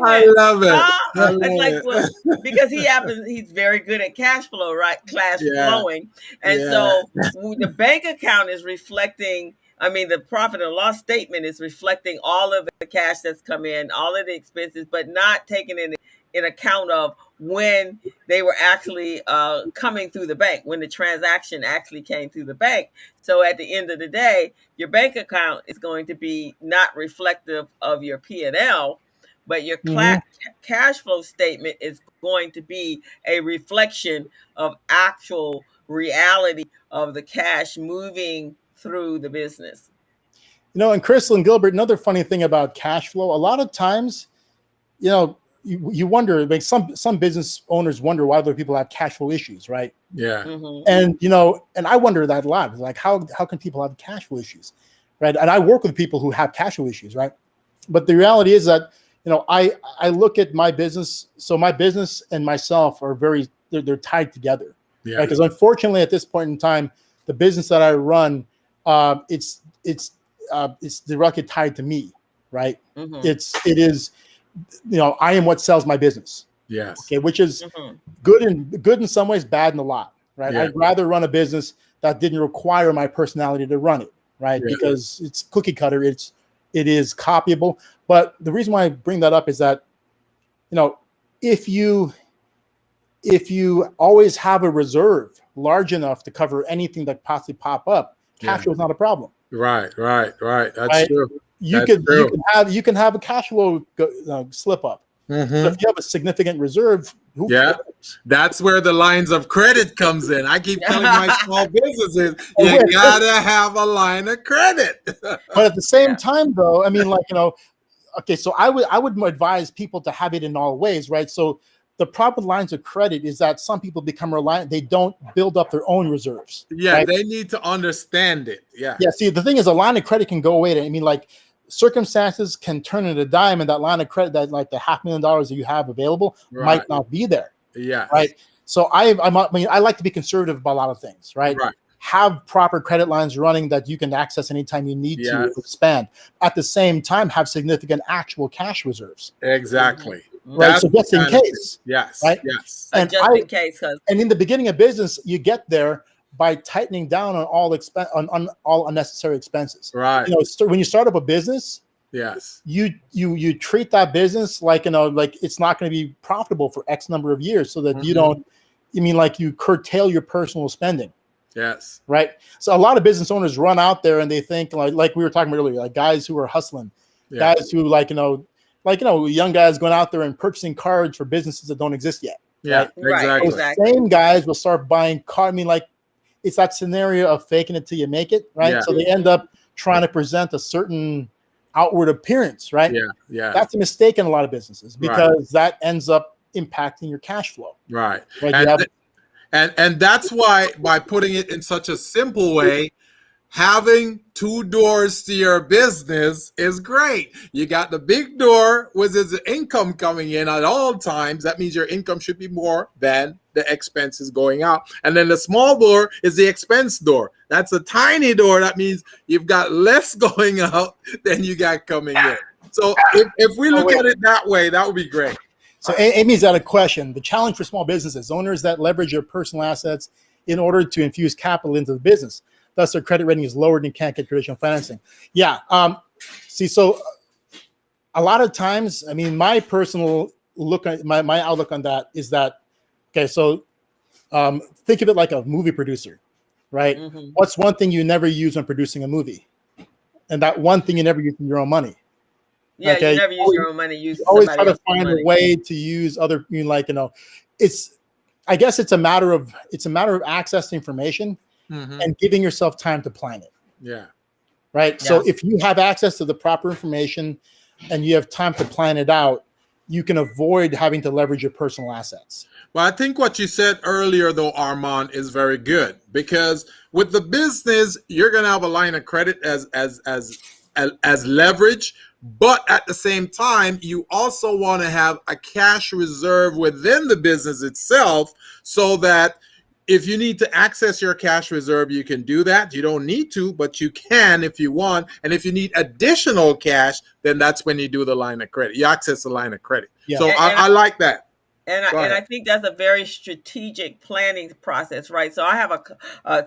I love it. Well, because he's very good at cash flow, right? Flowing. And so the bank account is reflecting, the profit and loss statement is reflecting all of the cash that's come in, all of the expenses, but not taking in account of when they were actually coming through the bank, when the transaction actually came through the bank. So at the end of the day, your bank account is going to be not reflective of your P&L, but your cash flow statement is going to be a reflection of actual reality of the cash moving through the business. And Crystal and Gilbert, another funny thing about cash flow, a lot of times, you wonder, like some business owners wonder why other people have cash flow issues, right? Yeah. Mm-hmm. And I wonder that a lot. Like, how can people have cash flow issues, right? And I work with people who have cash flow issues, right? But the reality is that, I look at my business. So my business and myself are they're tied together. Yeah. Right? Because unfortunately, at this point in time, the business that I run, it's directly tied to me, right? Mm-hmm. It is. I am what sells my business. Yes. Okay, which is good in some ways, bad in a lot, right? Yeah. I'd rather run a business that didn't require my personality to run it, right? Yeah. Because it's cookie cutter, it is copyable. But the reason why I bring that up is that, if you always have a reserve large enough to cover anything that possibly pop up, cash flow is not a problem. Right. That's true. You can have a cash flow slip up. Mm-hmm. So if you have a significant reserve, that's where the lines of credit comes in. I keep telling my small businesses, you gotta have a line of credit. But at the same time, though, okay, so I would advise people to have it in all ways, right? So the problem with lines of credit is that some people become reliant. They don't build up their own reserves. Yeah, right? They need to understand it. Yeah. Yeah. See, the thing is, a line of credit can go away. I mean, like, circumstances can turn into a dime, and that line of credit, that like the $500,000 that you have available, might not be there. Yeah. Right. So I like to be conservative about a lot of things. Right. Have proper credit lines running that you can access anytime you need to expand. At the same time, have significant actual cash reserves. Exactly. Right. So just in case. Yes. Right. Yes. And just in case. And in the beginning of business, you get there by tightening down on all unnecessary expenses. Right. When you start up a business, yes, you treat that business like like it's not going to be profitable for X number of years, so that you don't. You curtail your personal spending. Yes. Right. So a lot of business owners run out there and they think like we were talking about earlier, like guys who are hustling, guys who young guys going out there and purchasing cards for businesses that don't exist yet. Yeah. Right? Exactly. Those same guys will start buying cards. It's that scenario of faking it till you make it. Right. Yeah. So they end up trying to present a certain outward appearance. Right. Yeah. Yeah. That's a mistake in a lot of businesses, because that ends up impacting your cash flow. Right. And that's why, by putting it in such a simple way, having two doors to your business is great. You got the big door, which is the income coming in at all times. That means your income should be more than the expenses going out. And then the small door is the expense door. That's a tiny door. That means you've got less going out than you got coming in. So if we look at it that way, that would be great. So Amy's got a question. The challenge for small businesses: owners that leverage their personal assets in order to infuse capital into the business. Thus, their credit rating is lowered and can't get traditional financing. Yeah. So a lot of times, my personal look at my outlook on that is that, okay, so think of it like a movie producer, right? Mm-hmm. What's one thing you never use when producing a movie? And that one thing you never use your own money. Yeah, you never use your own money. You always try to find a way to use other. I guess it's a matter of access to information and giving yourself time to plan it. Yeah. Right. Yeah. So if you have access to the proper information and you have time to plan it out, you can avoid having to leverage your personal assets. Well, I think what you said earlier, though, Armand, is very good, because with the business, you're going to have a line of credit as leverage. But at the same time, you also want to have a cash reserve within the business itself, so that if you need to access your cash reserve, you can do that. You don't need to, but you can if you want. And if you need additional cash, then that's when you do the line of credit. You access the line of credit. Yeah. So I like that. And I think that's a very strategic planning process, right? So I have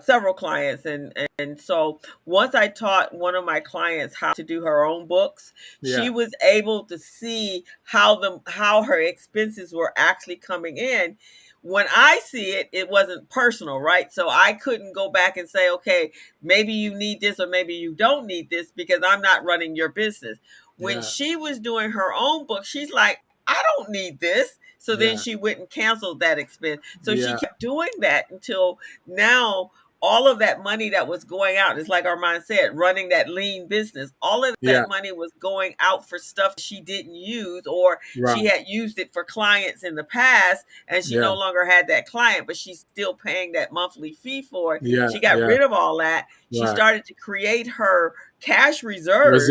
several clients, and so once I taught one of my clients how to do her own books, she was able to see how her expenses were actually coming in. When I see it, it wasn't personal, right? So I couldn't go back and say, okay, maybe you need this or maybe you don't need this, because I'm not running your business. When she was doing her own book, she's like, I don't need this. So then she went and canceled that expense. So she kept doing that until now. All of that money that was going out, it's like Armand said, running that lean business, all of that money was going out for stuff she didn't use, or she had used it for clients in the past, and she no longer had that client, but she's still paying that monthly fee for it. She got rid of all that. She started to create her cash reserves.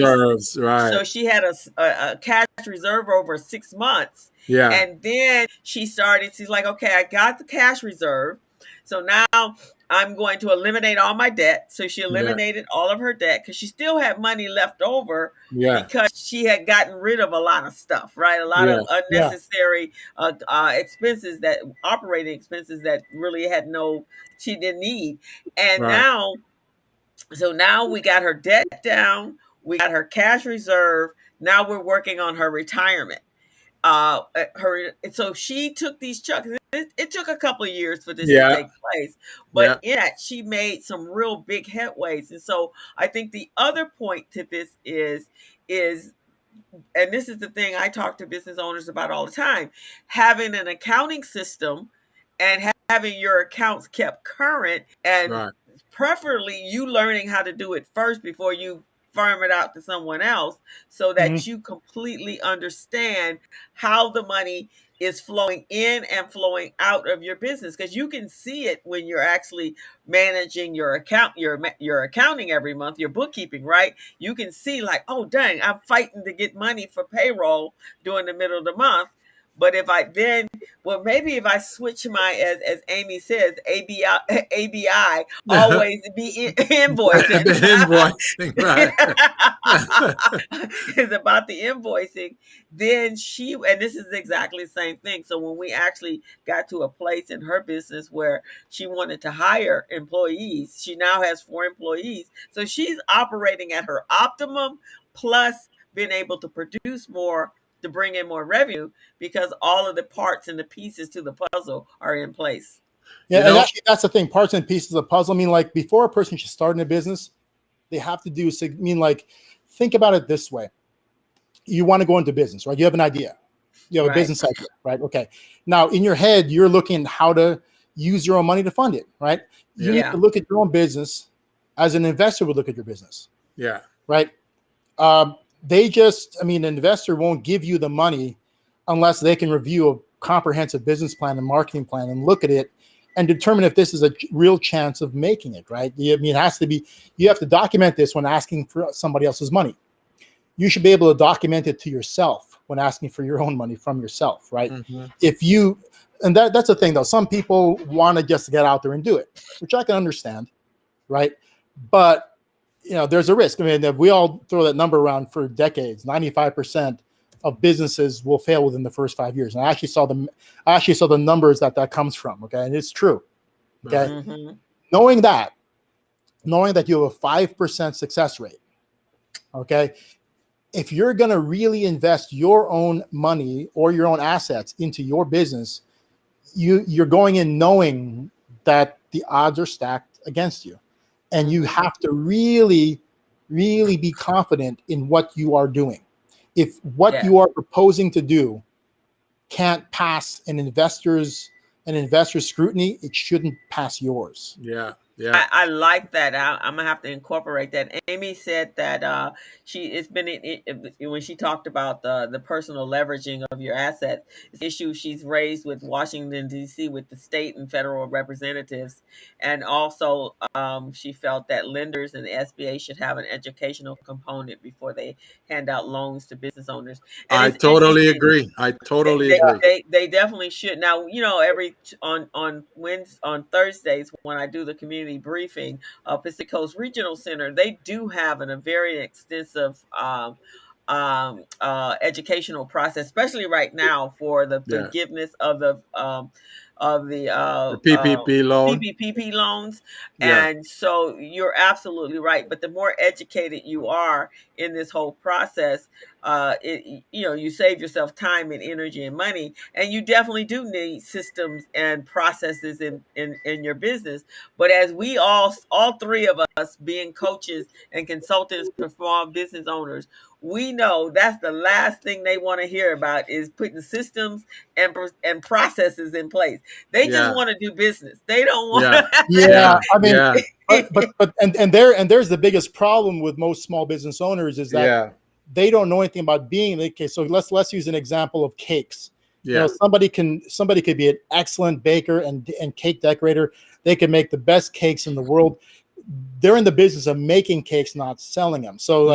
So she had a cash reserve over 6 months. Yeah. And then she's like, okay, I got the cash reserve. So now I'm going to eliminate all my debt. So she eliminated all of her debt, because she still had money left over because she had gotten rid of a lot of stuff, right? A lot of unnecessary expenses, operating expenses that really she didn't need. And now we got her debt down. We got her cash reserve. Now we're working on her retirement. So she took these chunks. It took a couple of years for this to take place, but she made some real big headways. And so I think the other point to this is, and this is the thing I talk to business owners about all the time, having an accounting system and having your accounts kept current, and preferably you learning how to do it first before you firm it out to someone else so that you completely understand how the money is flowing in and flowing out of your business, because you can see it when you're actually managing your accounting every month, your bookkeeping, right? You can see like, oh dang, I'm fighting to get money for payroll during the middle of the month. But if I then, well, maybe if I switch my, as Amy says, ABI, always be invoicing. Invoicing, right. It's about the invoicing. Then and this is exactly the same thing. So when we actually got to a place in her business where she wanted to hire employees, she now has 4 employees. So she's operating at her optimum, plus being able to produce more to bring in more revenue, because all of the parts and the pieces to the puzzle are in place. Yeah, and actually that's the thing, parts and pieces of the puzzle. I mean, like before a person should start in a business, they have to do, I mean, like, think about it this way. You want to go into business, right? You have an idea. You have a business idea, right? Okay. Now in your head, you're looking how to use your own money to fund it, right? You need to look at your own business as an investor would look at your business. Yeah. Right. An investor won't give you the money unless they can review a comprehensive business plan and marketing plan and look at it and determine if this is a real chance of making it, right? It has to be, you have to document this when asking for somebody else's money. You should be able to document it to yourself when asking for your own money from yourself, right? And that's the thing though. Some people want to just get out there and do it, which I can understand, right? But there's a risk. I mean, if we all throw that number around for decades, 95% of businesses will fail within the first 5 years. And I actually saw the numbers that comes from. Okay. And it's true. Okay. Knowing that you have a 5% success rate. Okay. If you're going to really invest your own money or your own assets into your business, you're going in knowing that the odds are stacked against you. And you have to really, really be confident in what you are doing. If what you are proposing to do can't pass an investor's scrutiny, it shouldn't pass yours. Yeah. Yeah, I like that. I'm gonna have to incorporate that. Amy said that it's been when she talked about the personal leveraging of your assets, issue she's raised with Washington D.C. with the state and federal representatives, and also she felt that lenders and the SBA should have an educational component before they hand out loans to business owners. And I totally agree. They definitely should. Now on Thursdays when I do the community briefing, Pacific Coast Regional Center, they do have a very extensive educational process, especially right now for the forgiveness of the PPP loans. And so you're absolutely right. But the more educated you are in this whole process, you save yourself time and energy and money. And you definitely do need systems and processes in your business. But as we all 3 of us being coaches and consultants for small business owners, we know that's the last thing they want to hear about is putting systems and processes in place. They just want to do business. They don't want to. I mean, but there's the biggest problem with most small business owners is that they don't know anything about being. Okay, so let's use an example of cakes. Somebody could be an excellent baker and cake decorator. They can make the best cakes in the world. They're in the business of making cakes, not selling them. So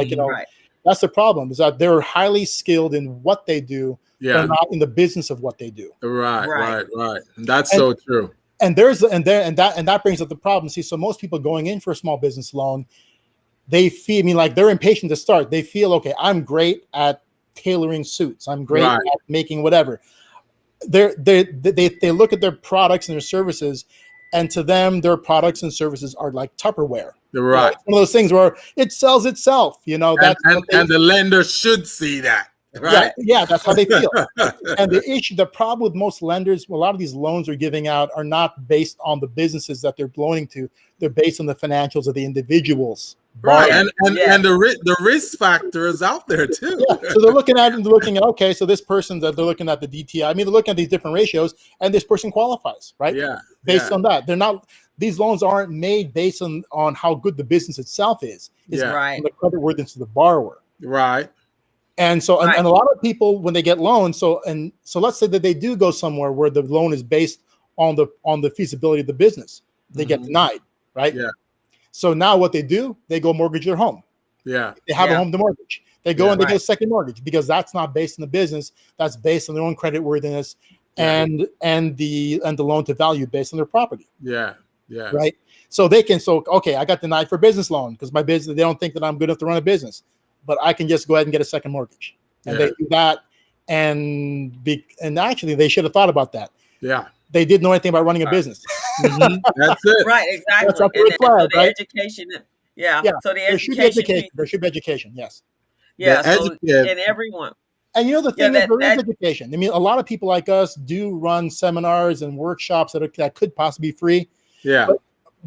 that's the problem, is that they're highly skilled in what they do, but not in the business of what they do. Right. That's so true. And that brings up the problem. See, so most people going in for a small business loan, they feel, they're impatient to start. They feel, okay, I'm great at tailoring suits. I'm great at making whatever. They look at their products and their services, and to them, their products and services are like Tupperware. Right. One of those things where it sells itself, and the lender should see that. right? Yeah, that's how they feel. And the problem with most lenders, a lot of these loans are giving out are not based on the businesses that they're loaning to. They're based on the financials of the individuals. Right, and the risk factor is out there too. Yeah, so they're looking at okay, so this person that they're looking at the DTI. I mean, they're looking at these different ratios, and this person qualifies, right? Yeah, based on that, they're not. These loans aren't made based on how good the business itself is. It's right. the creditworthiness of the borrower. Right. And so, and a lot of people when they get loans, so let's say that they do go somewhere where the loan is based on the feasibility of the business, they get denied, right? Yeah. So now what they do, they go mortgage their home. Yeah. They have a home to mortgage. They go and they get a second mortgage because that's not based on the business. That's based on their own creditworthiness and the loan to value based on their property. Yeah. Yeah. Right. So okay, I got denied for business loan because my business, they don't think that I'm good enough to run a business, but I can just go ahead and get a second mortgage. And they do that. And actually they should have thought about that. Yeah. They didn't know anything about running a business. That's it. Right. Exactly. That's up to the flag, so the right? education. Yeah. So the there should be education. There should be education. Yes. Yeah. So and everyone. And the thing is, there is education. I mean, a lot of people like us do run seminars and workshops that could possibly be free. Yeah. But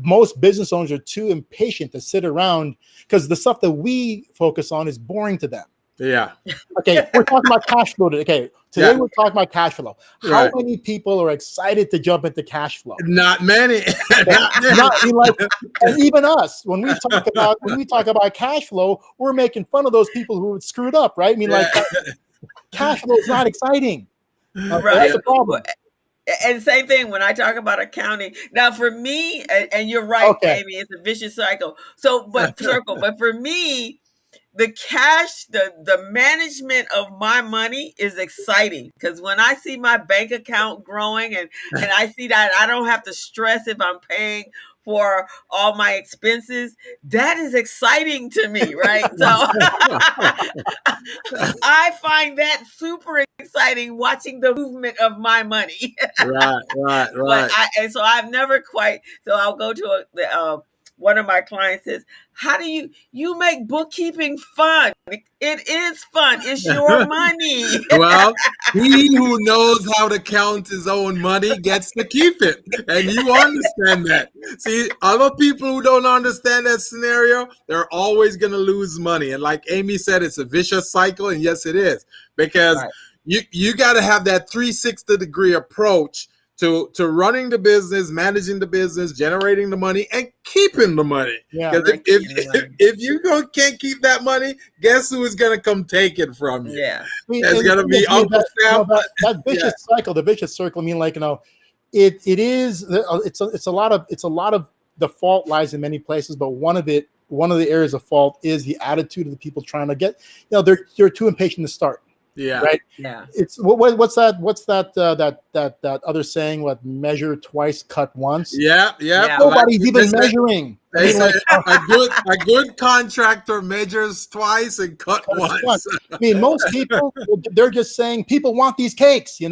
most business owners are too impatient to sit around because the stuff that we focus on is boring to them. Yeah. Okay, we're talking about cash flow today. Okay, today we're talking about cash flow. How many people are excited to jump into cash flow? Not many. And even us, when we talk about cash flow, we're making fun of those people who screwed up, right? I mean, cash flow is not exciting. Right. That's the problem. And same thing when I talk about accounting. Now, for me, and you're right, Amy, it's a vicious cycle. But for me, the cash, the management of my money is exciting because when I see my bank account growing and I see that I don't have to stress if I'm paying for all my expenses, that is exciting to me, right? So I find that super exciting watching the movement of my money. Right. So I've never quite. So I'll go to one of my clients says, how do you make bookkeeping fun? It is fun. It's your money. Well, he who knows how to count his own money gets to keep it. And you understand that. See, other people who don't understand that scenario, they're always going to lose money. And like Amy said, it's a vicious cycle. And yes, it is. Because you got to have that 360-degree approach to running the business, managing the business, generating the money, and keeping the money. Because if you can't keep that money, guess who is going to come take it from you? Yeah, it's going to be Uncle Sam. That vicious cycle, the vicious circle. I mean, it's a lot of the fault lies in many places, but one of the areas of fault is the attitude of the people trying to get. They're too impatient to start. Yeah. Right. Yeah. It's what's that other saying? What, measure twice, cut once? Yeah. Nobody's even measuring. They say a good contractor measures twice and cut once. I mean, most people, they're just saying people want these cakes, Yeah.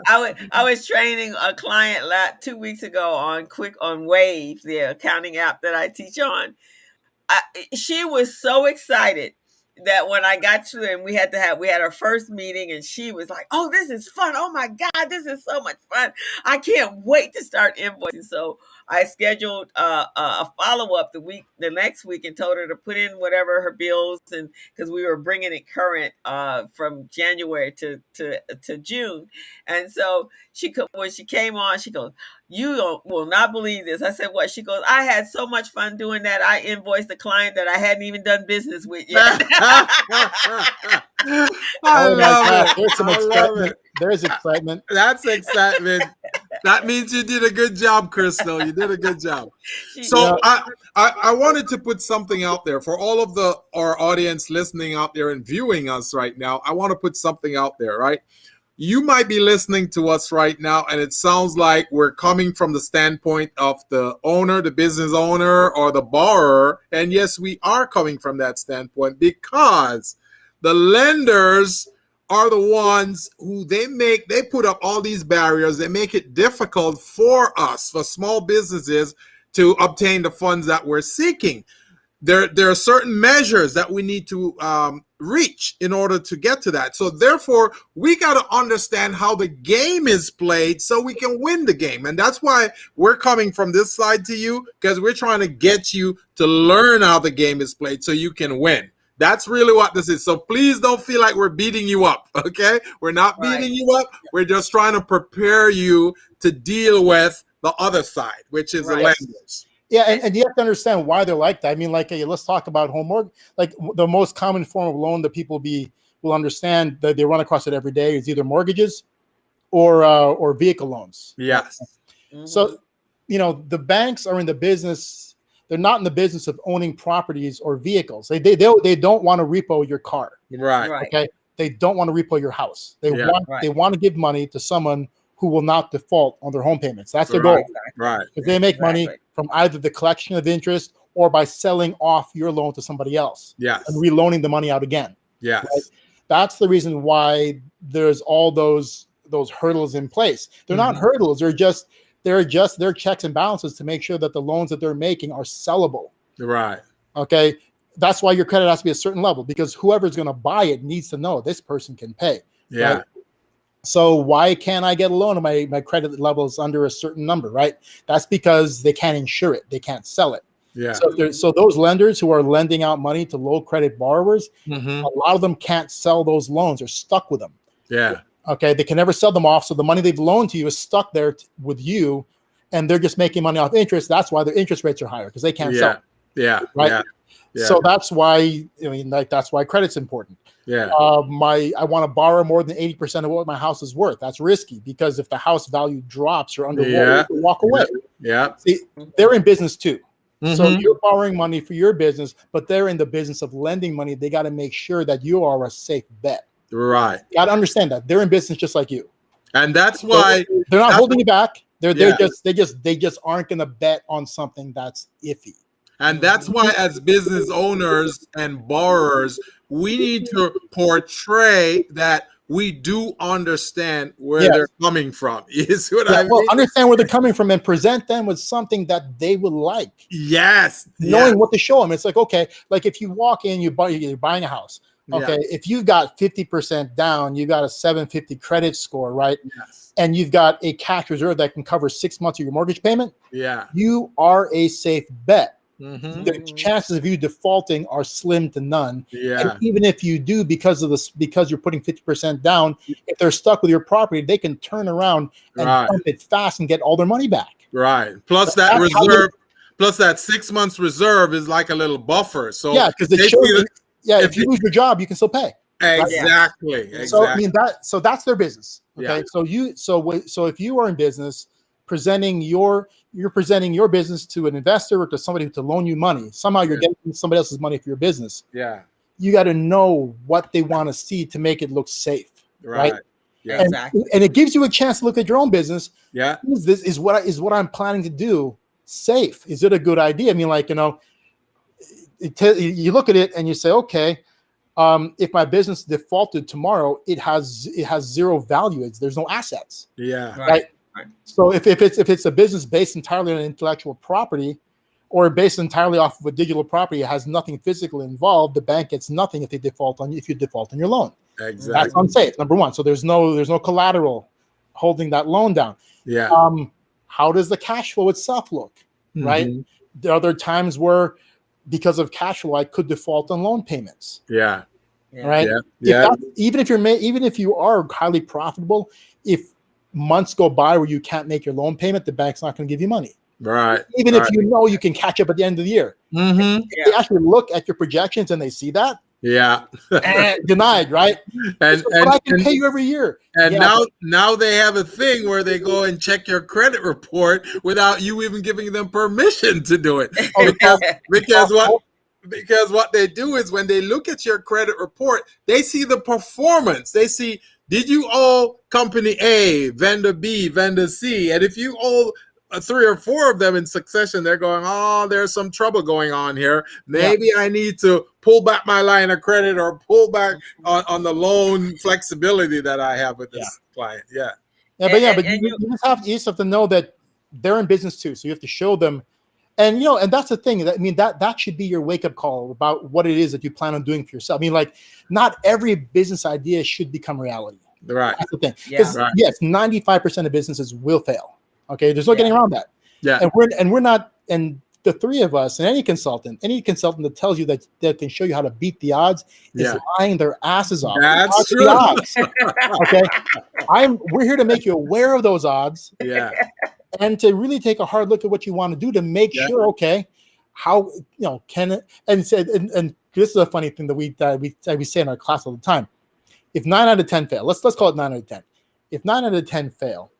I was training a client 2 weeks ago on Wave, the accounting app that I teach on. She was so excited that when I got to it, we had our first meeting, and she was like, "Oh, this is fun! Oh my God, this is so much fun! I can't wait to start invoicing." So I scheduled a follow up the next week and told her to put in whatever her bills, and because we were bringing it current from January to June, and so when she came on, she goes, "You will not believe this." I said, "What?" She goes, "I had so much fun doing that. I invoiced the client that I hadn't even done business with yet." I love it. There's some excitement. There's excitement. That's excitement. That means you did a good job, Crystal. You did a good job. So I wanted to put something out there for all of our audience listening out there and viewing us right now. I want to put something out there, right? You might be listening to us right now, and it sounds like we're coming from the standpoint of the owner, the business owner, or the borrower. And yes, we are coming from that standpoint because the lenders are the ones who they put up all these barriers. They make it difficult for us, for small businesses, to obtain the funds that we're seeking. there are certain measures that we need to reach in order to get to that. So therefore, we got to understand how the game is played so we can win the game. And that's why we're coming from this side to you, because we're trying to get you to learn how the game is played so you can win. That's really what this is. So please don't feel like we're beating you up, okay? We're not beating you up. We're just trying to prepare you to deal with the other side, which is the lenders. Yeah, and you have to understand why they're like that. I mean, like, let's talk about home mortgage. Like, the most common form of loan that people will understand that they run across it every day is either mortgages or vehicle loans. Yes. So, the banks are in the business. They're not in the business of owning properties or vehicles. They don't want to repo your car. Right. Okay. They don't want to repo your house. They want to give money to someone who will not default on their home payments. That's their goal. Right. Because they make money from either the collection of interest or by selling off your loan to somebody else. Yes. And reloaning the money out again. Yes. Right? That's the reason why there's all those hurdles in place. They're not hurdles. They're just their checks and balances to make sure that the loans that they're making are sellable. Right. Okay. That's why your credit has to be a certain level, because whoever's going to buy it needs to know this person can pay. Yeah. Right? So why can't I get a loan if my credit level is under a certain number, right? That's because they can't insure it. They can't sell it. Yeah. So those lenders who are lending out money to low credit borrowers, a lot of them can't sell those loans. They're stuck with them. Yeah. Okay. They can never sell them off. So the money they've loaned to you is stuck there with you, and they're just making money off interest. That's why their interest rates are higher, because they can't sell. Yeah. Right. Yeah. So that's why, that's why credit's important. Yeah. I want to borrow more than 80% of what my house is worth. That's risky, because if the house value drops or underwater, you can walk away. Yeah. See, they're in business too. So you're borrowing money for your business, but they're in the business of lending money. They got to make sure that you are a safe bet. Right. You got to understand that they're in business just like you. And that's why they're not holding you back. They just aren't going to bet on something that's iffy. And that's why, as business owners and borrowers, we need to portray that we do understand where they're coming from. You see what I mean? Well, understand where they're coming from and present them with something that they would like. Yes. Knowing what to show them. It's like, okay, like if you walk in, you're buying a house. Okay, if you've got 50% down, you got a 750 credit score, right? Yes. And you've got a cash reserve that can cover 6 months of your mortgage payment. Yeah. You are a safe bet. The chances of you defaulting are slim to none. Yeah. And even if you do, because you're putting 50% down, if they're stuck with your property, they can turn around and pump it fast and get all their money back. Right. Plus that reserve, plus that 6 months reserve is like a little buffer. So because if you lose your job, you can still pay. Exactly. Right? So I mean so that's their business. Okay. Yeah. So if you are in business, presenting your business to an investor or to somebody to loan you money, somehow you're getting somebody else's money for your business. Yeah. You got to know what they want to see to make it look safe. Right. Yeah. And it gives you a chance to look at your own business. Yeah. Is what I'm planning to do safe? Is it a good idea? I mean, like, you look at it and you say, okay, if my business defaulted tomorrow, it has zero value. There's no assets. Yeah. Right. So if it's a business based entirely on intellectual property, or based entirely off of a digital property, it has nothing physical involved, the bank gets nothing if you default on your loan. Exactly. That's unsafe, number one. So there's no collateral holding that loan down. Yeah. How does the cash flow itself look? Right. There are other times where, because of cash flow, I could default on loan payments. Yeah. Right. Even if you are highly profitable, if months go by where you can't make your loan payment, the bank's not going to give you money. Right. Even if you know you can catch up at the end of the year. They actually look at your projections and they see that. Yeah. And denied, right? And I can pay you every year. And now they have a thing where they go and check your credit report without you even giving them permission to do it. Because what they do is, when they look at your credit report, they see the performance. They see, did you owe company A, vendor B, vendor C? And if you owe 3 or 4 of them in succession, they're going, oh, there's some trouble going on here. Maybe I need to pull back my line of credit or pull back on the loan flexibility that I have with this client. But you just have to know that they're in business too. So you have to show them And and that's the thing. That should be your wake up call about what it is that you plan on doing for yourself. Not every business idea should become reality. Right. That's the thing. Because yes, 95% of businesses will fail. Okay, there's no getting around that. Yeah. And we're not. And the three of us, and any consultant that tells you that can show you how to beat the odds is lying their asses off. That's true. The odds. Okay, we're here to make you aware of those odds. Yeah. And to really take a hard look at what you want to do to make sure, okay, how can it? And this is a funny thing that we say in our class all the time. If 9 out of 10 fail, let's call it 9 out of 10. If 9 out of 10 fail,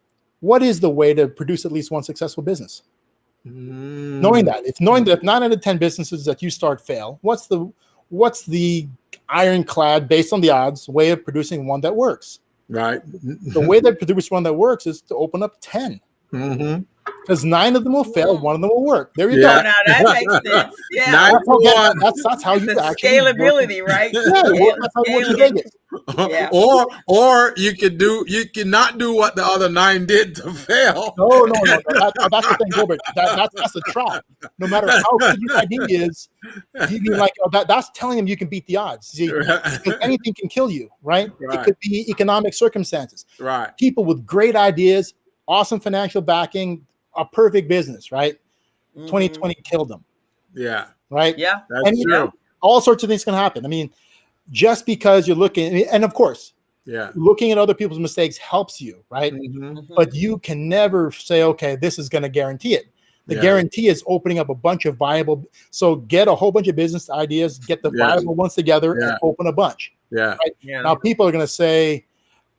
what is the way to produce at least one successful business? Knowing that if 9 out of 10 businesses that you start fail, what's the ironclad, based on the odds, way of producing one that works? Right. The way that produce one that works is to open up 10. Because 9 of them will fail, 1 of them will work. There you go. Now that makes sense. Yeah, that's how you actually scalability, right? That's how you work in Vegas. Or you cannot do what the other 9 did to fail. No. That's the thing, Gilbert. That's a trap. No matter how good your idea is, you be like, that's telling them you can beat the odds. See, because anything can kill you, right? It could be economic circumstances. Right. People with great ideas, awesome financial backing, a perfect business, right? 2020 killed them. Yeah. Right? Yeah. That's true. All sorts of things can happen. Just because you're looking, and of course, looking at other people's mistakes helps you, right? But you can never say, okay, this is going to guarantee it. The guarantee is opening up a bunch of viable. So get a whole bunch of business ideas, get the viable ones together, and open a bunch. Yeah. Right? Now people are going to say,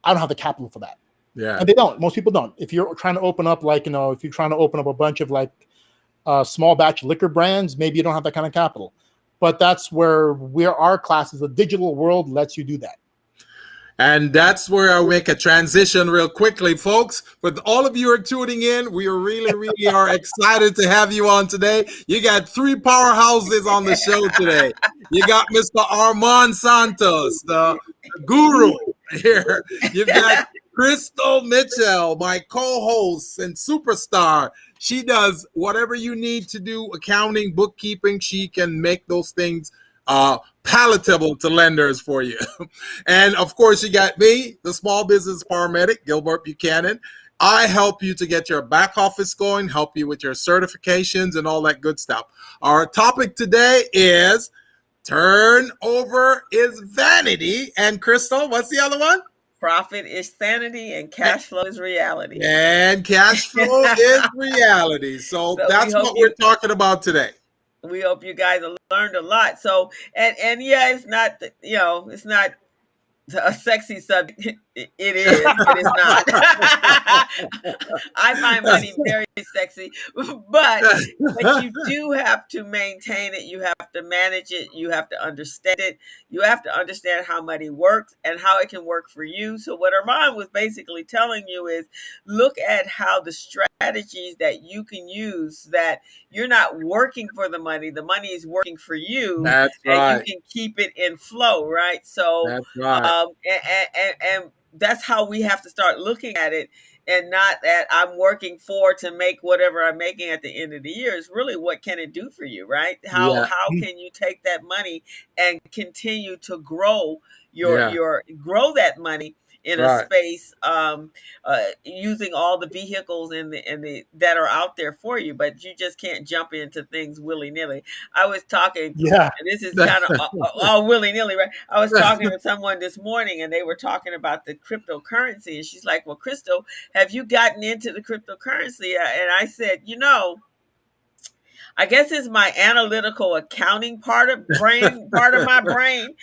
I don't have the capital for that. Yeah. And they don't. Most people don't. If you're trying to open up if you're trying to open up a bunch of small batch liquor brands, maybe you don't have that kind of capital. But that's where our classes, the digital world lets you do that. And that's where I'll make a transition real quickly, folks. For all of you who are tuning in, we are really are excited to have you on today. You got 3 powerhouses on the show today. You got Mr. Armand Santos, the guru here. You've got Crystal Mitchell, my co-host and superstar. She does whatever you need to do, accounting, bookkeeping. She can make those things palatable to lenders for you. And of course, you got me, the small business paramedic, Gilbert Buchanan. I help you to get your back office going, help you with your certifications and all that good stuff. Our topic today is turnover is vanity. And Crystal, what's the other one? Profit is sanity and cash flow is reality. And cash flow is reality. So that's what we're talking about today. We hope you guys learned a lot. So, and it's not, it's not a sexy subject. It is, but it's not. I find money very sexy, but you do have to maintain it. You have to manage it. You have to understand it. You have to understand how money works and how it can work for you. So what Armand was basically telling you is look at how the strategies that you can use, that you're not working for the money is working for you. That's right. And you can keep it in flow, right? So that's right. And that's how we have to start looking at it, and not that I'm working to make whatever I'm making at the end of the year. Is really what can it do for you, right? How can you take that money and continue to grow grow that money in a space, using all the vehicles and the that are out there for you, but you just can't jump into things willy nilly. I was talking, and this is kind of all willy nilly, right? I was talking with someone this morning, and they were talking about the cryptocurrency, and she's like, "Well, Crystal, have you gotten into the cryptocurrency?" And I said, I guess it's my analytical accounting part of my brain.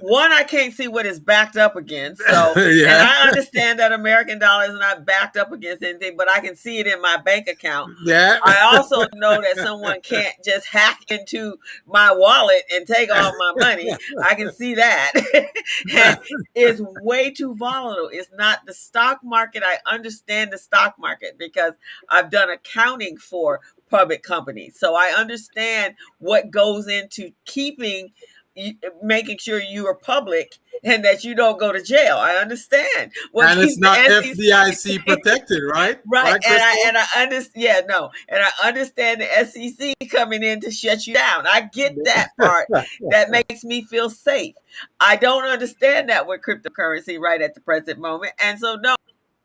One, I can't see what it's backed up against. So, and I understand that American dollar is not backed up against anything, but I can see it in my bank account. Yeah. I also know that someone can't just hack into my wallet and take all my money. I can see that. And it's way too volatile. It's not the stock market. I understand the stock market because I've done accounting for public companies. So I understand what goes into keeping making sure you are public and that you don't go to jail. I understand. And it's not FDIC protected, right? Right. Right, Crystal? And I understand. And I understand the SEC coming in to shut you down. I get that part. That makes me feel safe. I don't understand that with cryptocurrency right at the present moment. And so, no,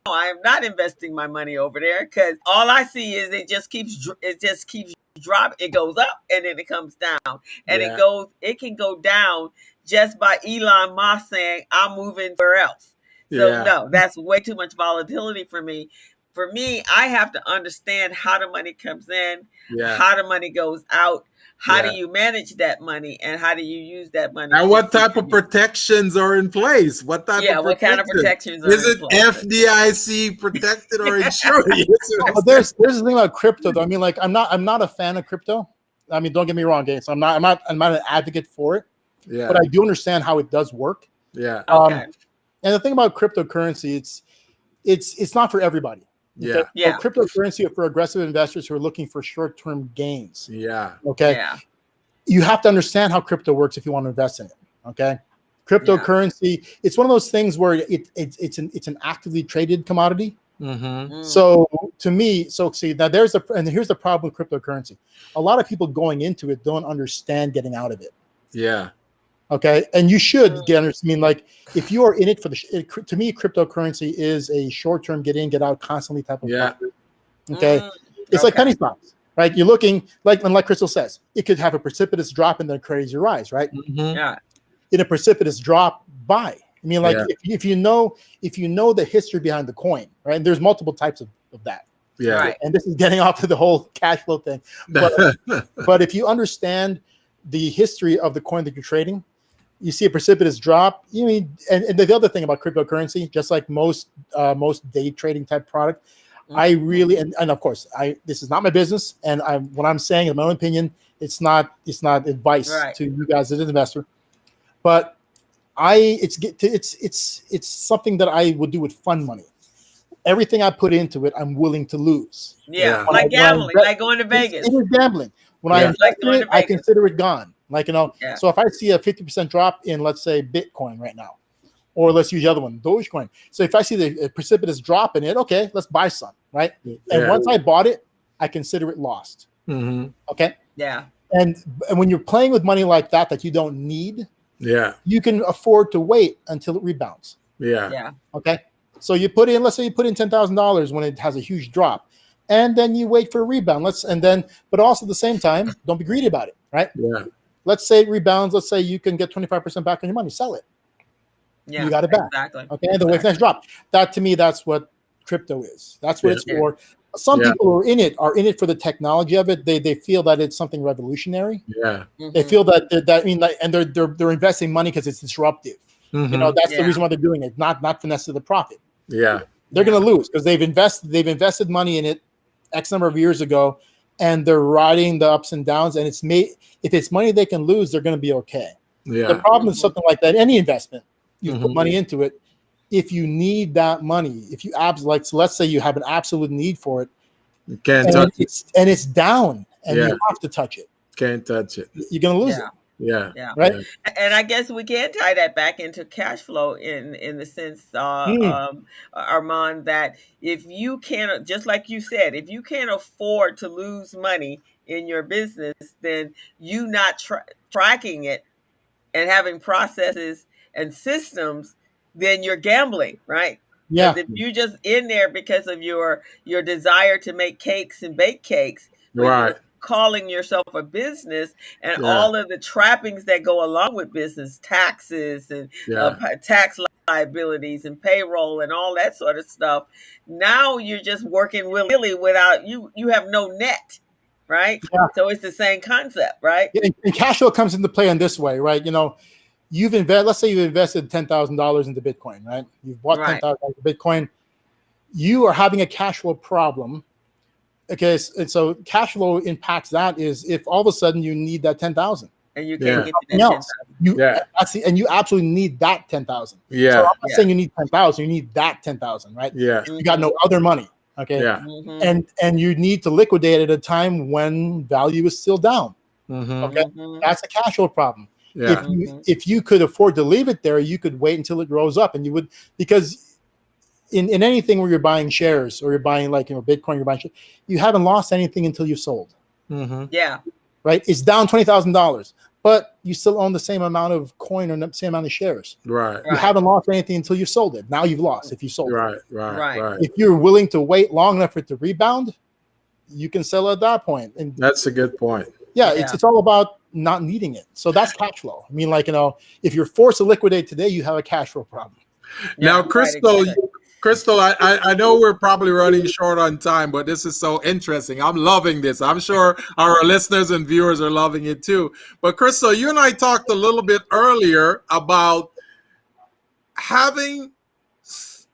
I am not investing my money over there, because all I see is it just keeps dropping. It goes up and then it comes down, and it can go down just by Elon Musk saying I'm moving where else. So no, that's way too much volatility for me. For me, I have to understand how the money comes in, how the money goes out. How do you manage that money, and how do you use that money? And what type of protections are in place? What type of what kind of protections are is in it place? FDIC protected or insured? Well, there's the thing about crypto, though. I mean, like, I'm not a fan of crypto. I mean, don't get me wrong, Gates. I'm not an advocate for it. Yeah. But I do understand how it does work. Yeah. Okay. And the thing about cryptocurrency, it's not for everybody. Yeah. Okay? So cryptocurrency for aggressive investors who are looking for short-term gains. Yeah. Okay. Yeah. You have to understand how crypto works if you want to invest in it. Okay. Cryptocurrency, it's one of those things where it's an actively traded commodity. Mm-hmm. So to me, see, now here's the problem with cryptocurrency. A lot of people going into it don't understand getting out of it. Yeah. Okay. And you should get, I mean, like, if you are in it for to me, cryptocurrency is a short-term get in, get out constantly type of market. Okay. It's like penny stocks, right? You're looking like Crystal says, it could have a precipitous drop and then a crazy rise, right? Mm-hmm. Yeah. In a precipitous drop, buy. I mean, like, if you know the history behind the coin, right? And there's multiple types of that. Yeah. Right. And this is getting off to the whole cash flow thing. But if you understand the history of the coin that you're trading, you see a precipitous drop. You mean, and the other thing about cryptocurrency, just like most day trading type product, I really and of course this is not my business, and what I'm saying, in my own opinion, it's not advice to you guys as an investor, but it's something that I would do with fun money. Everything I put into it, I'm willing to lose. Yeah, like gambling, like going to Vegas. It is gambling. When I invest in it, I consider it gone. Like, so if I see a 50% drop in, let's say, Bitcoin right now, or let's use the other one, Dogecoin. So if I see the precipitous drop in it, okay, let's buy some, right? And once I bought it, I consider it lost. Mm-hmm. Okay? Yeah. And when you're playing with money like that you don't need, you can afford to wait until it rebounds. Yeah. Yeah. Okay? So let's say you put in $10,000 when it has a huge drop, and then you wait for a rebound. But also at the same time, don't be greedy about it, right? Yeah. Let's say it rebounds. Let's say you can get 25% back on your money. Sell it. Yeah, you got it back. Exactly. Okay. And the wave next drop. That, to me, that's what crypto is. That's what it's for. Some people who are in it for the technology of it. They feel that it's something revolutionary. Yeah. Mm-hmm. They feel and they're investing money because it's disruptive. Mm-hmm. That's the reason why they're doing it. Not for necessarily the profit. Yeah. They're going to lose because they've invested money in it X number of years ago, and they're riding the ups and downs. And if it's money they can lose, they're going to be okay. Yeah. The problem with something like that, any investment, you put money into it. If you need that money, so let's say you have an absolute need for it, you can't touch it, and it's down, and you have to touch it. Can't touch it. You're going to lose it. Yeah. Right. Yeah. And I guess we can tie that back into cash flow in the sense, Armand, that if you can't, just like you said, if you can't afford to lose money in your business, then you not tracking it and having processes and systems, then you're gambling, right? Yeah. If you're just in there because of your desire to make cakes and bake cakes, right? Calling yourself a business and all of the trappings that go along with business, taxes and tax liabilities and payroll and all that sort of stuff. Now you're just working willy-nilly without you have no net, right? Yeah. So it's the same concept, right? And cash flow comes into play in this way, right? Let's say you've invested $10,000 into Bitcoin, right? You've bought $10,000 into Bitcoin. You are having a cash flow problem. Okay, and so cash flow impacts that is if all of a sudden you need that 10,000 and you can't get to that 10,000. And you absolutely need that 10,000. Yeah. So I'm not saying you need 10,000, you need that 10,000, right? Yeah. You got no other money. Okay. Yeah. Mm-hmm. And you need to liquidate at a time when value is still down. Mm-hmm. Okay. That's a cash flow problem. Yeah. If you could afford to leave it there, you could wait until it grows up, and you would, because in anything where you're buying shares or you're buying Bitcoin, you're buying shares, you haven't lost anything until you've sold. Yeah. Right. It's down $20,000, but you still own the same amount of coin or the same amount of shares. Right. You haven't lost anything until you sold it. Now you've lost if you sold it. Right. If you're willing to wait long enough for it to rebound, you can sell at that point. And that's a good point. Yeah, it's all about not needing it. So that's cash flow. I mean, if you're forced to liquidate today, you have a cash flow problem. Now, Crystal, I know we're probably running short on time, but this is so interesting. I'm loving this. I'm sure our listeners and viewers are loving it too. But Crystal, you and I talked a little bit earlier about having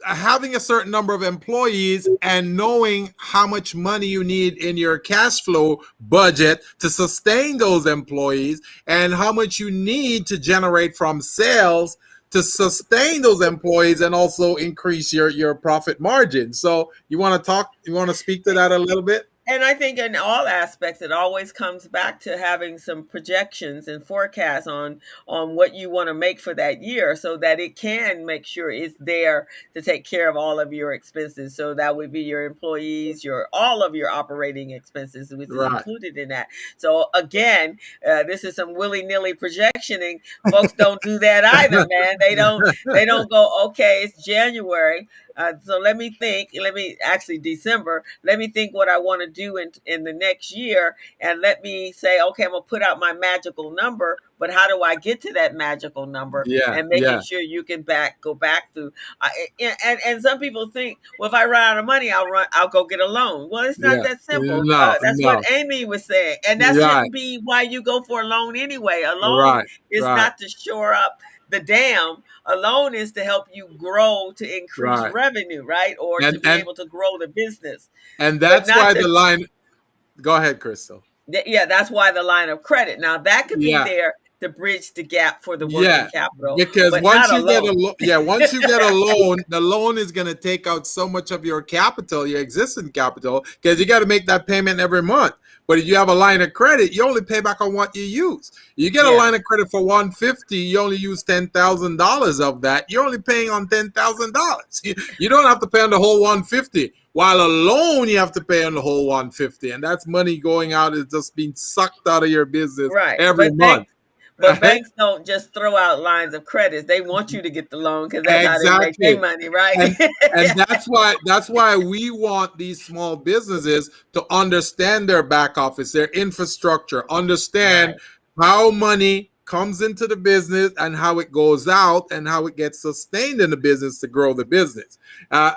a certain number of employees and knowing how much money you need in your cash flow budget to sustain those employees and how much you need to generate from sales to sustain those employees and also increase your profit margin. So you want to speak to that a little bit? And I think in all aspects, it always comes back to having some projections and forecasts on what you want to make for that year so that it can make sure it's there to take care of all of your expenses. So that would be your employees, all of your operating expenses, which is included in that. So again, this is some willy-nilly projectioning. Folks don't do that either, man. They don't go, okay, it's January. So let me December, let me think what I want to do in the next year. And let me say, okay, I'm going to put out my magical number, but how do I get to that magical number? And making sure you can go back through. And some people think, well, if I run out of money, I'll go get a loan. Well, it's not that simple. That's what Amy was saying. And that shouldn't be why you go for a loan anyway. A loan is not to shore up the dam. A loan is to help you grow, to increase revenue, right? Or to be able to grow the business. And that's why the line, go ahead, Crystal. Yeah, that's why the line of credit. Now that could be there to bridge the gap for the working capital. Because once you get a loan, the loan is going to take out so much of your capital, your existing capital, because you got to make that payment every month. But if you have a line of credit, you only pay back on what you use. You get a line of credit for $150, you only use $10,000 of that. You're only paying on $10,000. You don't have to pay on the whole $150. While a loan, you have to pay on the whole $150, and that's money going out, is just being sucked out of your business every month. But banks don't just throw out lines of credit. They want you to get the loan because that's how they make their money, right? And that's why we want these small businesses to understand their back office, their infrastructure, understand how money comes into the business and how it goes out and how it gets sustained in the business to grow the business.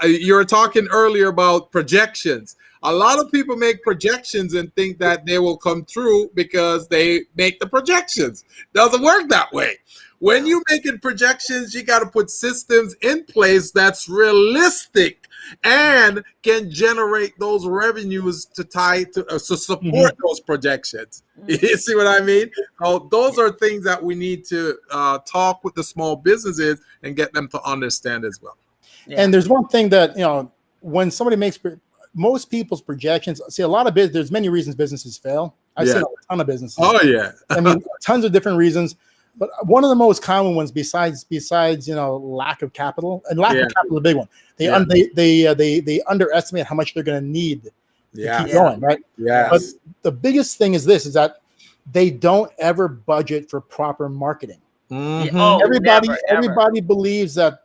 You were talking earlier about projections. A lot of people make projections and think that they will come true because they make the projections. Doesn't work that way. When you're making projections, you got to put systems in place that's realistic and can generate those revenues to support those projections. You see what I mean? So those are things that we need to talk with the small businesses and get them to understand as well. Yeah. And there's one thing that, when somebody makes most people's projections, see, a lot of there's many reasons businesses fail. I've seen a ton of businesses. Oh yeah. I mean, tons of different reasons. But one of the most common ones, besides lack of capital, and lack of capital is a big one. They underestimate how much they're going to need to keep going, right? Yeah. But the biggest thing is that they don't ever budget for proper marketing. Mm-hmm. Oh, everybody believes that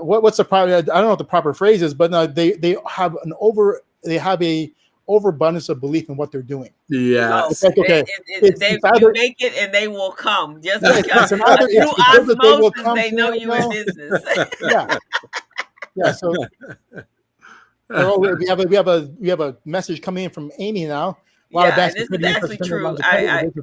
what's the proper? I don't know what the proper phrase is, but no, they have a overabundance of belief in what they're doing. Yeah, it's like, okay, you make it and they will come. Just because through osmosis, they know you in business. Yeah. So we have a message coming in from Amy now. A lot of banks this is actually true.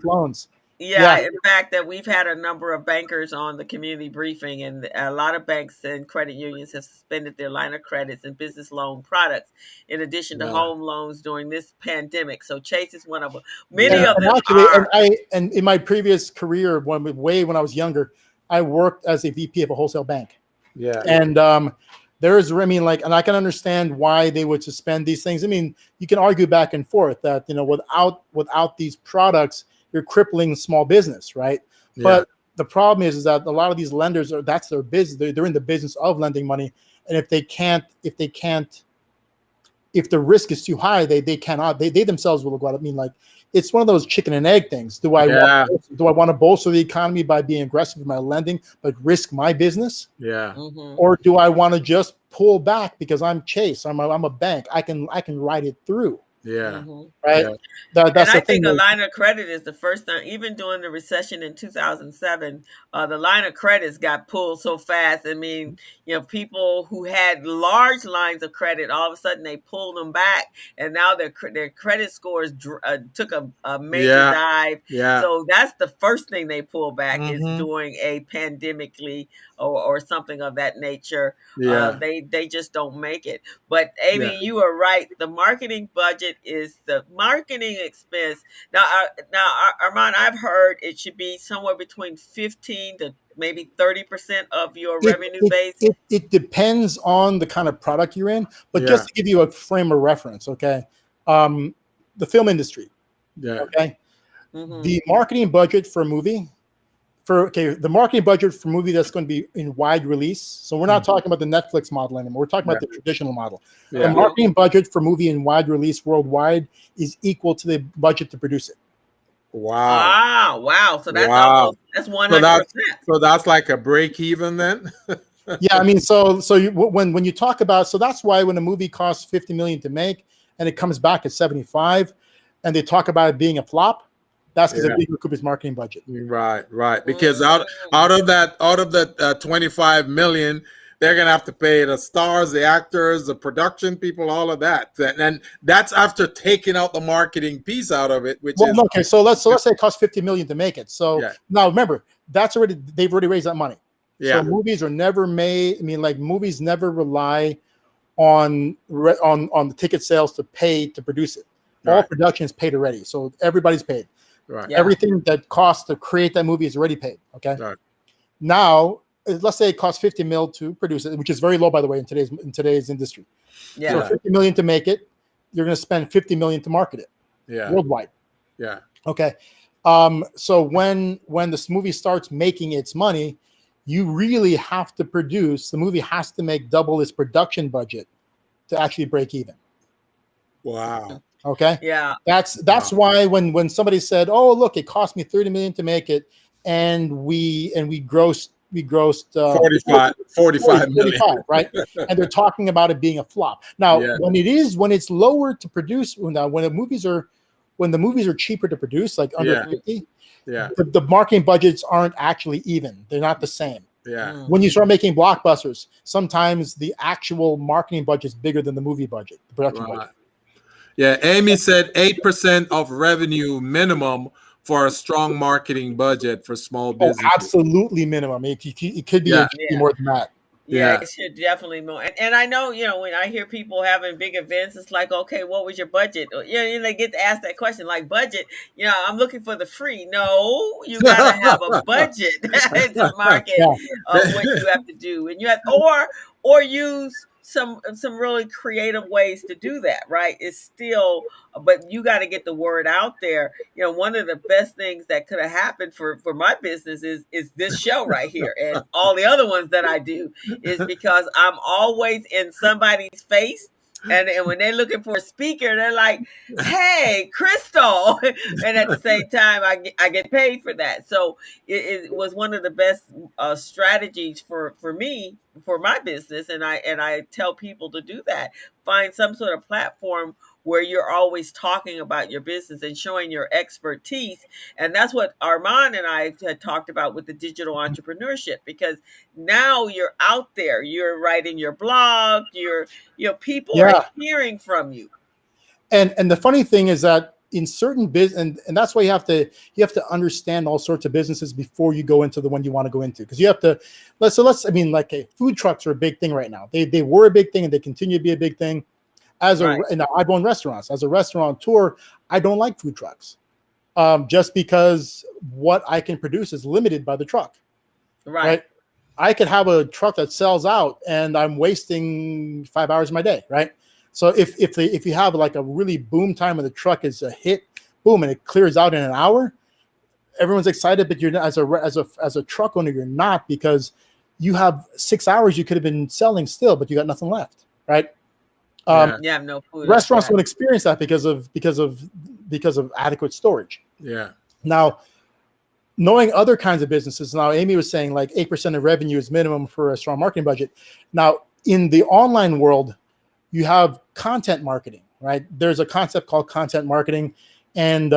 Loans. Yeah, in fact, that we've had a number of bankers on the community briefing, and a lot of banks and credit unions have suspended their line of credits and business loan products, in addition to home loans during this pandemic. So Chase is one of them. Many of them are. And in my previous career, when I was younger, I worked as a VP of a wholesale bank. Yeah, and there is, I mean, like, and I can understand why they would suspend these things. I mean, you can argue back and forth that, you know, without these products, you're crippling small business, right? Yeah. But the problem is that a lot of these lenders that's their business. They're in the business of lending money, and if the risk is too high, they cannot. They themselves will go out. I mean, like, it's one of those chicken and egg things. Do I want to bolster the economy by being aggressive with my lending, but risk my business? Yeah. Or do I want to just pull back because I'm Chase? I'm a bank. I can ride it through. Yeah. Right. Yeah. That's and I think a line of credit is the first time, even during the recession in 2007, the line of credits got pulled so fast. I mean, you know, people who had large lines of credit, all of a sudden they pulled them back, and now their credit scores took a major dive. Yeah. So that's the first thing they pull back is during a pandemically or something of that nature. Yeah. They just don't make it. But Amy, you are right. The marketing budget is the marketing expense. Now, Armand, I've heard it should be somewhere between 15 to maybe 30% of your revenue base. It depends on the kind of product you're in, but just to give you a frame of reference, okay, the film industry, okay, the marketing budget for a movie. The marketing budget for a movie that's going to be in wide release. So we're not talking about the Netflix model anymore. We're talking about the traditional model. The marketing budget for movie in wide release worldwide is equal to the budget to produce it. Wow. So that's almost, that's 100%. So that's like a break even then? Yeah, I mean, so when you talk about, so that's why when a movie costs $50 million to make and it comes back at 75, and they talk about it being a flop, that's because they recoup his marketing budget. Right. Because out of the 25 million, they're gonna have to pay the stars, the actors, the production people, all of that. And that's after taking out the marketing piece out of it, which is okay. So let's say it costs $50 million to make it. So now remember, they've already raised that money. So movies are never made. I mean, like, movies never rely on the ticket sales to produce it. All production is paid already, so everybody's paid. Right. Everything that costs to create that movie is already paid. Okay. Right. Now, let's say it costs $50 million to produce it, which is very low, by the way, in today's industry. Yeah. So $50 million to make it, you're going to spend $50 million to market it. Yeah. Worldwide. Yeah. Okay. So when this movie starts making its money, you really have to produce. The movie has to make double its production budget to actually break even. Wow. Okay. Yeah. That's why when somebody said, "Oh, look, it cost me $30 million to make it, and we grossed 45 million, right?" And they're talking about it being a flop. Now, when it's lower to produce, when the movies are cheaper to produce, like under 50, the marketing budgets aren't actually even. They're not the same. Yeah. When you start making blockbusters, sometimes the actual marketing budget is bigger than the movie budget, the production budget. Yeah, Amy said 8% of revenue minimum for a strong marketing budget for small businesses. Oh, absolutely minimum. It could be more than that. Yeah, it should definitely more. And I know, you know, when I hear people having big events, it's like, okay, what was your budget? You know, they get to ask that question, like, budget. You know, I'm looking for the free. No, you gotta have a budget to market what you have to do, and you have or use some really creative ways to do that, right? It's still, but you got to get the word out there. You know, one of the best things that could have happened for my business is this show right here, and all the other ones that I do, is because I'm always in somebody's face. And when they're looking for a speaker, they're like, "Hey, Crystal," and at the same time, I get paid for that. So it was one of the best strategies for me, for my business, and I tell people to do that. Find some sort of platform where you're always talking about your business and showing your expertise. And that's what Armand and I had talked about with the digital entrepreneurship, because now you're out there, you're writing your blog, people are hearing from you. And the funny thing is that in certain business, and that's why you have to understand all sorts of businesses before you go into the one you want to go into, because you have to food trucks are a big thing right now. They were a big thing and they continue to be a big thing. And I've owned restaurants. As a restaurateur, I don't like food trucks, just because what I can produce is limited by the truck. Right. I could have a truck that sells out, and I'm wasting 5 hours of my day, right? So if you have like a really boom time when the truck is a hit, boom, and it clears out in an hour, everyone's excited, but you're not, as a truck owner, you're not, because you have 6 hours you could have been selling still, but you got nothing left, right? You have no food. Restaurants don't experience that because of adequate storage. Yeah. Now, knowing other kinds of businesses, now Amy was saying like 8% of revenue is minimum for a strong marketing budget. Now, in the online world, you have content marketing, right? There's a concept called content marketing, and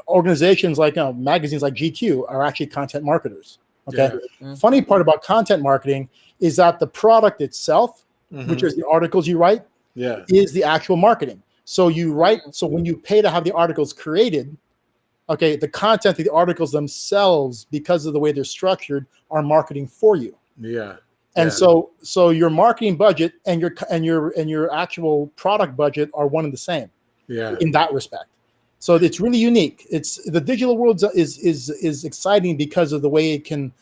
organizations like magazines like GQ are actually content marketers. Okay. Yeah. Funny part about content marketing is that the product itself, which is the articles you write, is the actual marketing. So you write. So when you pay to have the articles created, okay, the content of the articles themselves, because of the way they're structured, are marketing for you. Yeah. And so your marketing budget and your actual product budget are one and the same. Yeah. In that respect. So it's really unique. It's the digital world is exciting because of the way the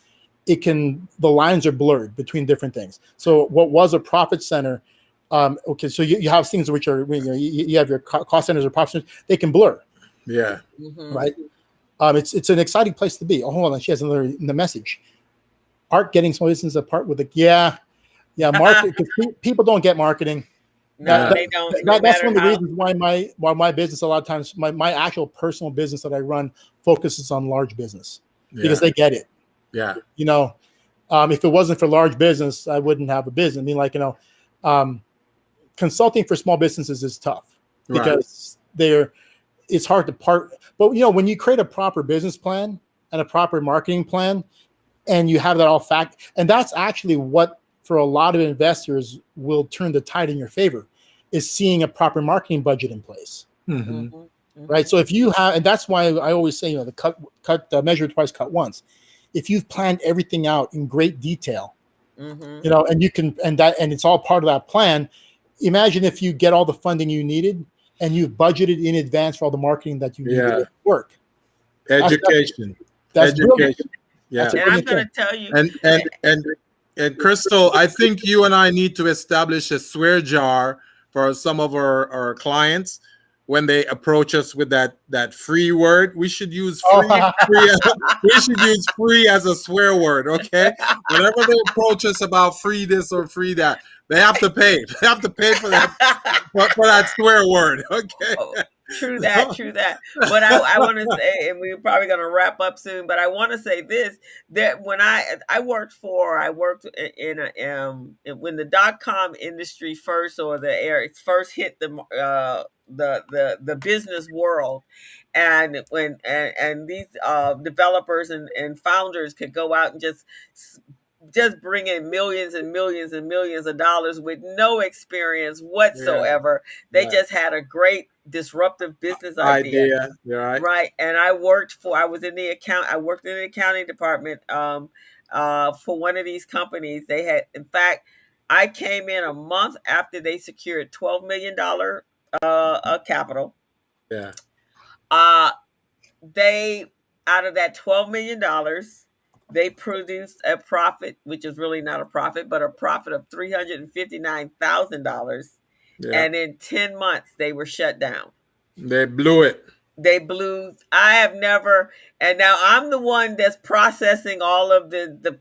lines are blurred between different things. So what was a profit center, okay, so you have things which are, you have your cost centers or profit centers, they can blur. Yeah. Right. It's an exciting place to be. Oh, hold on, she has another in the message. Art getting small business apart with market, because people don't get marketing. No, they don't. That's one of the reasons why my business, a lot of times, my actual personal business that I run focuses on large business, because they get it. Yeah. If it wasn't for large business, I wouldn't have a business. I mean, consulting for small businesses is tough because it's hard to part. But when you create a proper business plan and a proper marketing plan, and you have that all and that's actually what, for a lot of investors, will turn the tide in your favor, is seeing a proper marketing budget in place. Right. So if you have, and that's why I always say, the measure twice, cut once. If you've planned everything out in great detail, and you can, and it's all part of that plan. Imagine if you get all the funding you needed and you've budgeted in advance for all the marketing that you need to work. Education. That's brilliant. Yeah. And I'm going to tell you. And Crystal, I think you and I need to establish a swear jar for some of our clients when they approach us with that free word. We should use free. We should use free as a swear word. Okay. Whenever they approach us about free this or free that, they have to pay. They have to pay for that for that swear word. Okay. True that. But I want to say, and we're probably going to wrap up soon, but I want to say this, that when I worked in when the .com industry first, or first hit the business world, and when these developers and founders could go out and just bring in millions and millions and millions of dollars with no experience whatsoever. They just had a great disruptive business idea. Right. And I worked in the accounting department for one of these companies. They had, in fact, I came in a month after they secured $12 million capital. Yeah. They, out of that $12 million, they produced a profit, which is really not a profit, but a profit of $359,000. Yeah. And in 10 months, they were shut down. They blew it. I have never, and now I'm the one that's processing all of the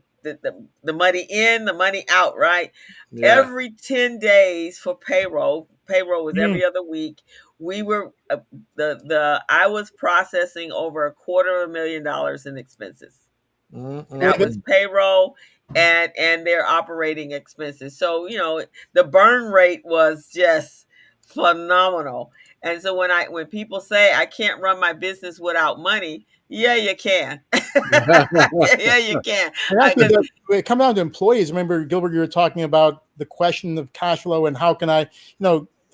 money in, the money out, right? Yeah. Every 10 days for payroll was every other week. We were, I was processing over $250,000 in expenses. That was payroll and their operating expenses. So, the burn rate was just phenomenal. And so when people say I can't run my business without money, yeah, you can. Yeah, you can. It comes down to employees. Remember, Gilbert, you were talking about the question of cash flow and how can I,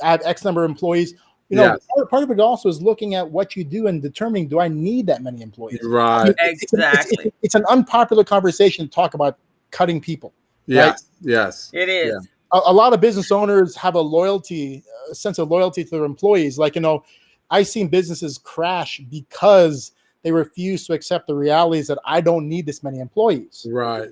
add X number of employees. Part of it also is looking at what you do and determining, do I need that many employees? Right. Exactly. It's an unpopular conversation to talk about cutting people. Yes. Right? Yes. It is. Yeah. A lot of business owners have a sense of loyalty to their employees. Like, I've seen businesses crash because they refuse to accept the realities that I don't need this many employees. Right.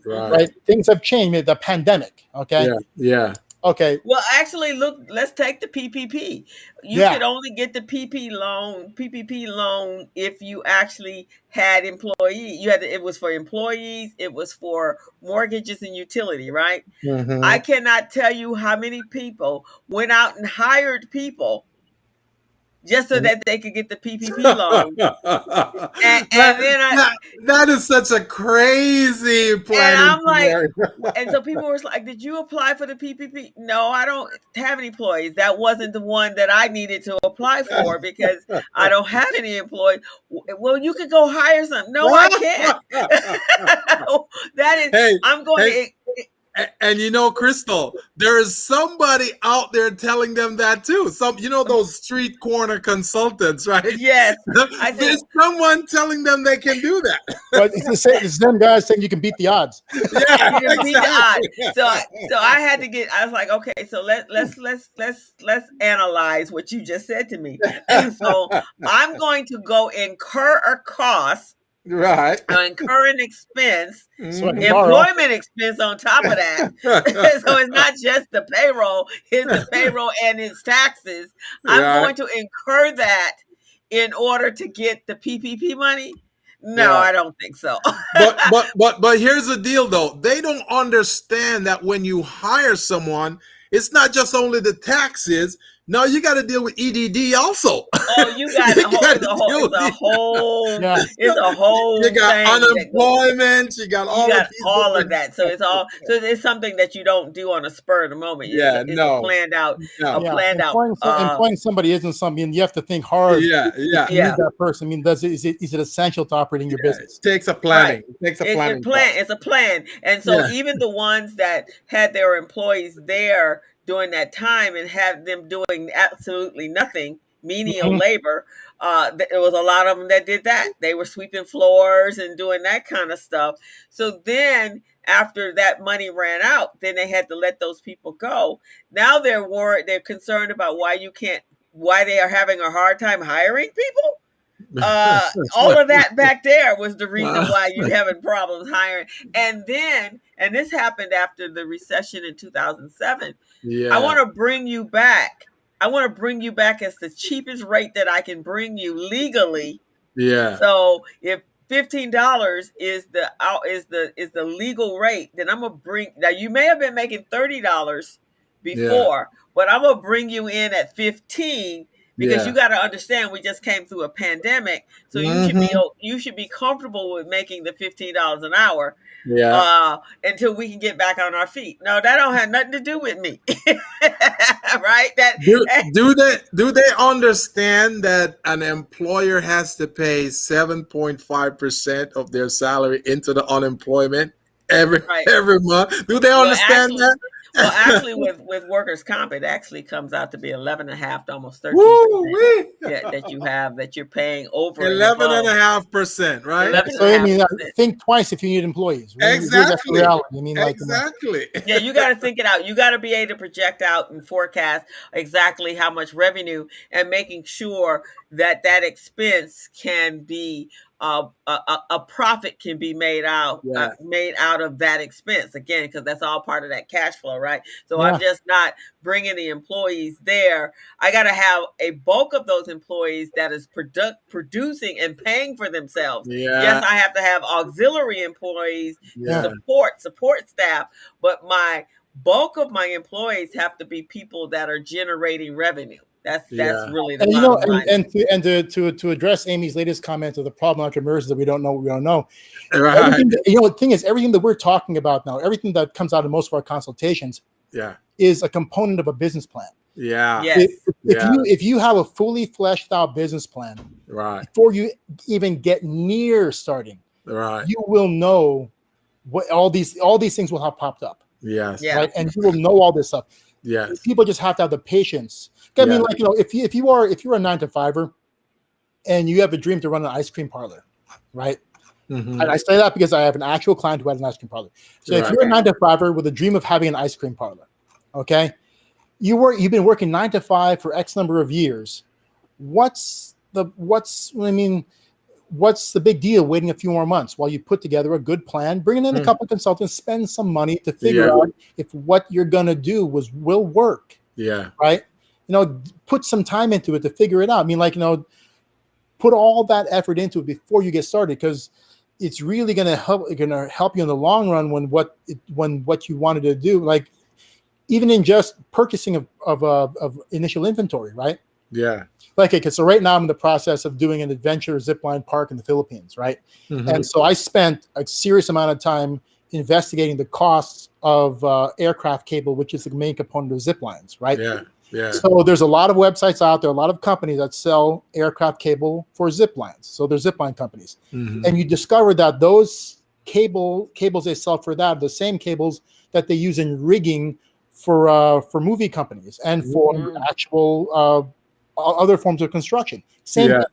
Things have changed. The pandemic. Okay. Yeah. Okay. Well, actually, look, let's take the PPP. You could only get the PPP loan if you actually had employees. It was for employees, it was for mortgages and utility, right? Mm-hmm. I cannot tell you how many people went out and hired people just so that they could get the PPP loan. That is such a crazy plan. And I'm like, and so people were like, did you apply for the PPP? No, I don't have any employees. That wasn't the one that I needed to apply for because I don't have any employees. Well, you could go hire some. No, I can't. That is, I'm going to. And Crystal, there is somebody out there telling them that too. Those street corner consultants, right? Yes. There's someone telling them they can do that. But it's the same guys saying you can beat the odds. Yeah, you can beat the odds. So I had to get. I was like, okay, so let's analyze what you just said to me. And so I'm going to go incur a cost. Right. Incur an expense, employment expense on top of that. So it's not just the payroll, it's the payroll and its taxes. I'm going to incur that in order to get the PPP money. No, I don't think so. but here's the deal though. They don't understand that when you hire someone, it's not just only the taxes. No, you got to deal with EDD also. Oh, you got it's a whole. You got unemployment. You got all of that. So it's something that you don't do on a spur of the moment. It's a planned out. Employing somebody isn't something you have to think hard. Yeah. You need that person. I mean, is it essential to operating your business? It takes a planning. Right. It takes a planning. It's a plan. And so even the ones that had their employees there during that time and have them doing absolutely nothing, menial labor, there was a lot of them that did that. They were sweeping floors and doing that kind of stuff. So then after that money ran out, then they had to let those people go. Now they're concerned about why they are having a hard time hiring people. All of that back there was the reason why you're having problems hiring. And this happened after the recession in 2007. I want to bring you back. I want to bring you back as the cheapest rate that I can bring you legally. Yeah. So if $15 is the legal rate, then I'm gonna bring. Now you may have been making $30 before, but I'm gonna bring you in at $15. Because you got to understand, we just came through a pandemic, so you should be comfortable with making the $15 an hour, until we can get back on our feet. No, that don't have nothing to do with me, right? Do they understand that an employer has to pay 7.5% of their salary into the unemployment every month? Do they understand that? Well, actually, with workers' comp, it actually comes out to be 11.5% to almost 13%. that you're paying over 11.5%, right? So I mean, think twice if you need employees. Right? Exactly. I mean, exactly. You got to think it out. You got to be able to project out and forecast exactly how much revenue, and making sure that expense can be a profit can be made out of that expense, again, because that's all part of that cash flow, right? So I'm just not bringing the employees there. I got to have a bulk of those employees that is producing and paying for themselves. Yes, I have to have auxiliary employees, support staff, but my bulk of my employees have to be people that are generating revenue. That's really the bottom line. And to address Amy's latest comment of the problem entrepreneurs that we don't know. Right. The thing is, everything that we're talking about now, everything that comes out of most of our consultations, is a component of a business plan. Yeah. Yes. If you have a fully fleshed out business plan, before you even get near starting, you will know what all these things will have popped up. Yes. Yeah. Right? And you will know all this stuff. Yes. People just have to have the patience. I mean, if you're a 9-to-5er and you have a dream to run an ice cream parlor, right? Mm-hmm. And I say that because I have an actual client who has an ice cream parlor. So if you're a 9-to-5er with a dream of having an ice cream parlor, okay, you've been working 9 to 5 for X number of years. What what's the big deal waiting a few more months while you put together a good plan, bring in a couple of consultants, spend some money to figure out if what you're going to do will work. Yeah. Right. Put some time into it to figure it out. I mean, put all that effort into it before you get started, because it's really going to help you in the long run when what you wanted to do, like even in just purchasing of initial inventory, right? Yeah. Okay, so right now I'm in the process of doing an adventure zipline park in the Philippines, right? Mm-hmm. And so I spent a serious amount of time investigating the costs of aircraft cable, which is the main component of zip lines, right? Yeah. Yeah. So there's a lot of websites out there, a lot of companies that sell aircraft cable for zip lines. So they're zip line companies. Mm-hmm. And you discover that those cables they sell for that are the same cables that they use in rigging for movie companies and for actual other forms of construction. Same thing,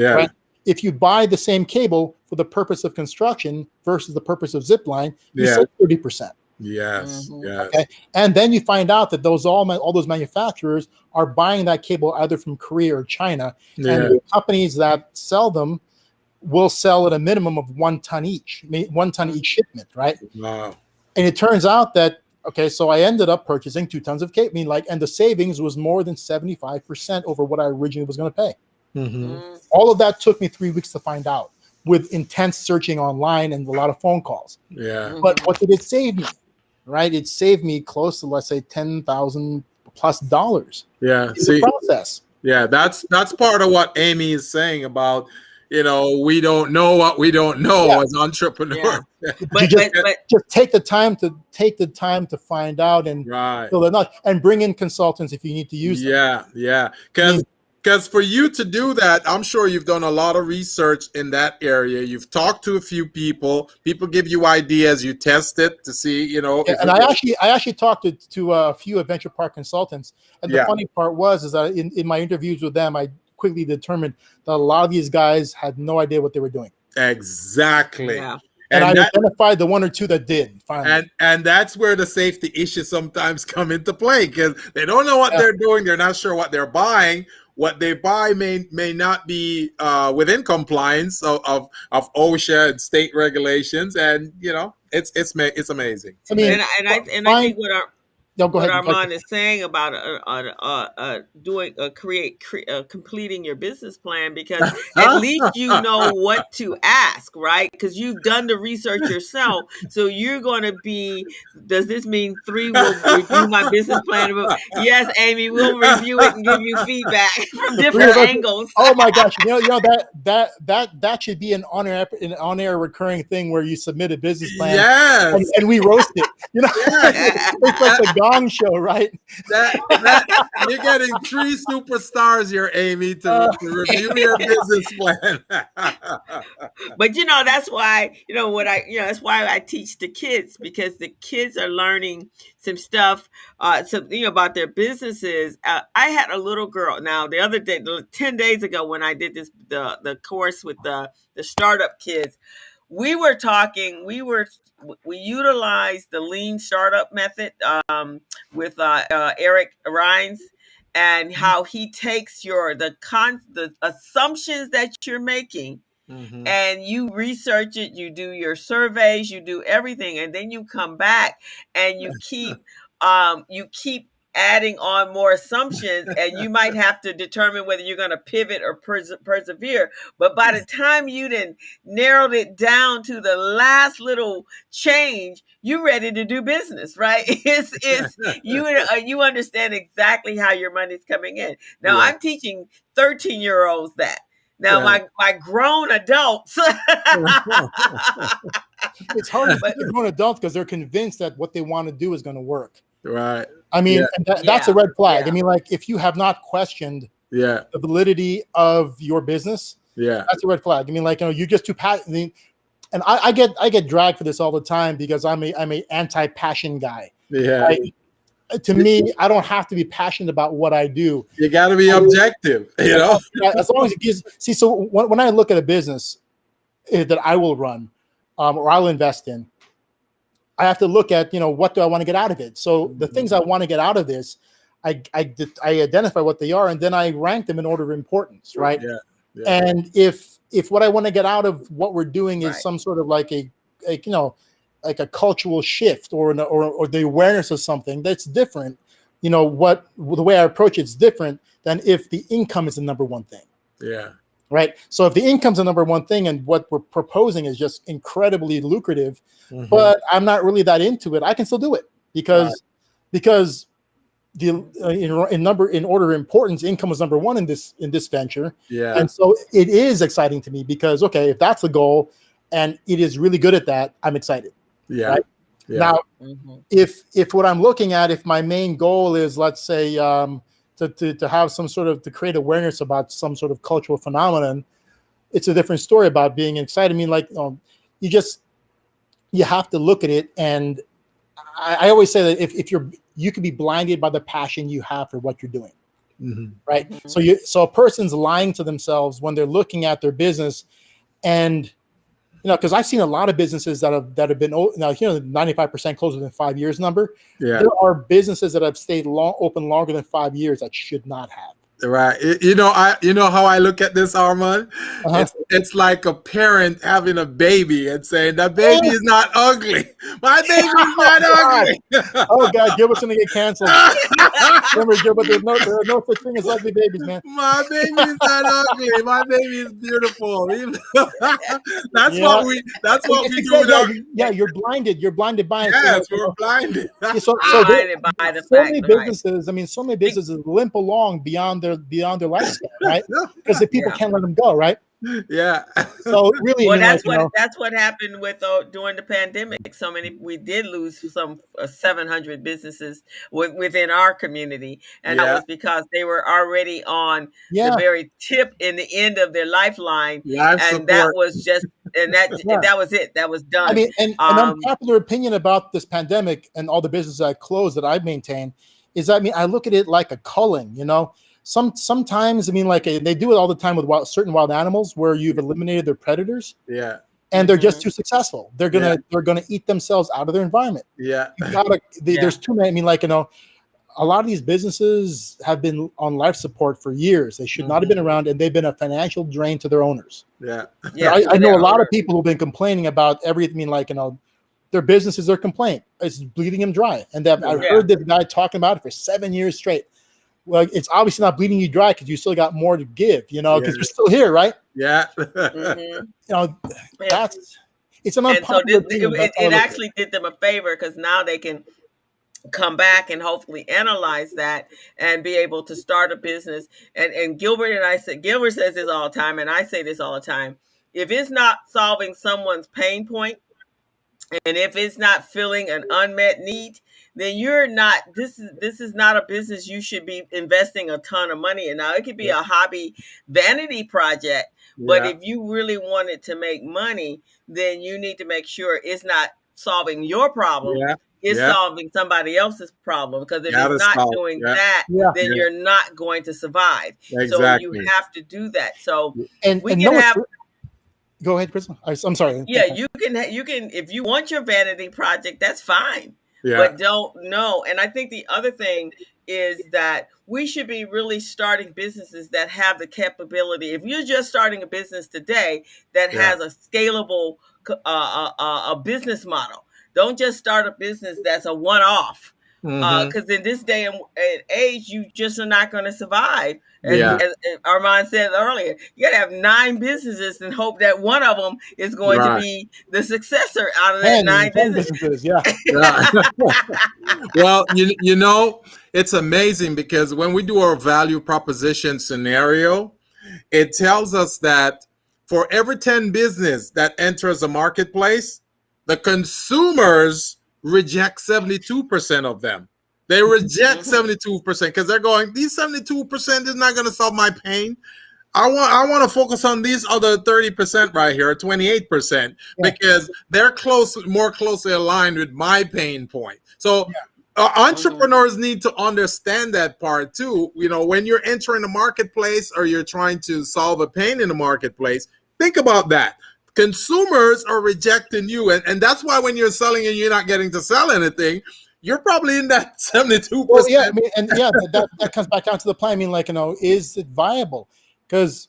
right? If you buy the same cable for the purpose of construction versus the purpose of zip line, you save 30%. Yes. Yes. Okay. And then you find out that all those manufacturers are buying that cable either from Korea or China, and the companies that sell them will sell at a minimum of 1 ton each shipment, right? Wow. And it turns out that so I ended up purchasing 2 tons of cable. And the savings was more than 75% over what I originally was going to pay. Mm-hmm. All of that took me 3 weeks to find out, with intense searching online and a lot of phone calls. Yeah. But what did it save me? Right, it saved me close to, let's say, $10,000 plus. Yeah, the process. Yeah, that's part of what Amy is saying about, we don't know what we don't know as entrepreneurs. Yeah. But just take the time to find out and fill it out, and bring in consultants if you need to use them. Yeah, because for you to do that, I'm sure you've done a lot of research in that area. You've talked to a few people. People give you ideas. You test it to see, And I actually talked to a few adventure park consultants. And the funny part is that in my interviews with them, I quickly determined that a lot of these guys had no idea what they were doing. Exactly. Yeah. And I identified the 1 or 2 that did. Finally. And that's where the safety issues sometimes come into play, because they don't know what they're doing. They're not sure what they're buying. What they buy may not be within compliance of OSHA and state regulations, and it's amazing. I mean, and I think what Armand is saying about completing your business plan, because at least you know what to ask, right? Because you've done the research yourself. So you're going to be, does this mean 3 will review my business plan? Yes, Amy, we'll review it and give you feedback from different angles. Oh my gosh. That should be an on-air recurring thing where you submit a business plan. Yes. And we roast it. It's like the Gong Show, right? You're getting 3 superstars here, Amy, to review your business plan. But that's why that's why I teach the kids, because the kids are learning some stuff, something about their businesses. I had a little girl now the other day, 10 days ago, when I did the course with the startup kids. We utilized the lean startup method with Eric Rines, and how he takes the assumptions that you're making, and you research it, you do your surveys, you do everything, and then you come back and you keep adding on more assumptions, and you might have to determine whether you're going to pivot or persevere. But by the time you then narrowed it down to the last little change, you're ready to do business, right? You understand exactly how your money's coming in. Now I'm teaching 13-year-olds that. Now my grown adults. It's hard to teach grown adults because they're convinced that what they want to do is going to work. Right. I mean, that's a red flag. Yeah. I mean, like, if you have not questioned the validity of your business, that's a red flag. I mean, like, you're just too passionate. And I get dragged for this all the time because I'm a anti-passion guy. Yeah. To me, I don't have to be passionate about what I do. You got to be objective, As long as it gives. See, so when I look at a business that I will run or I'll invest in, I have to look at, what do I want to get out of it? So the things I want to get out of this, I identify what they are, and then I rank them in order of importance, right? And if what I want to get out of what we're doing is Right. some sort of like a like a cultural shift or the awareness of something, that's different. The way I approach it's different than if the income is the number one thing. Yeah. Right. So if the income's the number one thing and what we're proposing is just incredibly lucrative, but I'm not really that into it, I can still do it because the in order of importance, income was number one in this venture. Yeah. And so it is exciting to me because, okay, if that's the goal and it is really good at that, I'm excited. Yeah. Right? Yeah. Now, if what I'm looking at, if my main goal is, let's say, to have some sort of, to create awareness about some sort of cultural phenomenon, it's a different story about being excited. I mean, like, you have to look at it. And I always say that if you could be blinded by the passion you have for what you're doing. Right. So a person's lying to themselves when they're looking at their business, and because I've seen a lot of businesses that have been now, the 95% closer than 5 years number. Yeah. There are businesses that have stayed open longer than 5 years that should not have. Right. How I look at this, Armand? It's like a parent having a baby and saying that baby is not ugly. My baby is not ugly. Oh God, Gilbert's gonna get canceled. Remember, Gilbert, there are no such thing as ugly babies, man. My baby is not ugly. My baby is beautiful. That's what we do. Yeah, you're blinded. You're blinded by it. Yes, we're blinded. So many businesses. I mean, so many businesses limp along beyond their lifespan, right? Because the people can't let them go, right? Yeah. So really, well, that's what happened with during the pandemic. We did lose some 700 businesses within our community, and that was because they were already on the very tip in the end of their lifeline, that was just, and that was it. That was done. I mean, and unpopular opinion about this pandemic and all the businesses that closed that I've maintained is, I mean, I look at it like a culling, Sometimes, I mean, like they do it all the time with certain wild animals where you've eliminated their predators. Yeah. And they're just too successful. They're gonna eat themselves out of their environment. Yeah. There's too many. I mean, like, a lot of these businesses have been on life support for years. They should not have been around, and they've been a financial drain to their owners. Yeah. I know a lot of people who've been complaining about everything. I mean, like, their business is their complaint. It's bleeding them dry. And I've heard this guy talking about it for 7 years straight. Well, it's obviously not bleeding you dry because you still got more to give, because you're still here, right? Yeah. It's an unpopular opinion. It actually did them a favor because now they can come back and hopefully analyze that and be able to start a business. And Gilbert says this all the time, and I say this all the time. If it's not solving someone's pain point, and if it's not filling an unmet need, then you're not, this is not a business you should be investing a ton of money in. Now, it could be a hobby vanity project, but if you really wanted to make money, then you need to make sure it's not solving your problem. It's solving somebody else's problem. Because if it's not doing that, then you're not going to survive. Exactly. So you have to do that. So we can have... Go ahead, Chris. I'm sorry. Yeah, you can, if you want your vanity project, that's fine. But don't know. And I think the other thing is that we should be really starting businesses that have the capability. If you're just starting a business today that has a scalable a business model, don't just start a business that's a one-off. Because in this day and age, you just are not going to survive. As Armand said earlier, you got to have 9 businesses and hope that one of them is going to be the successor out of that 9 businesses. Well, it's amazing because when we do our value proposition scenario, it tells us that for every 10 business that enters a marketplace, the consumers reject 72% of them. They reject 72% because they're going, these 72% is not going to solve my pain. I want to focus on these other 30% right here, 28%, because they're more closely aligned with my pain point. So entrepreneurs need to understand that part too. When you're entering the marketplace or you're trying to solve a pain in the marketplace, think about that. Consumers are rejecting you. And that's why when you're selling and you're not getting to sell anything, you're probably in that 72%. Well, that comes back down to the plan. I mean, like, is it viable? Because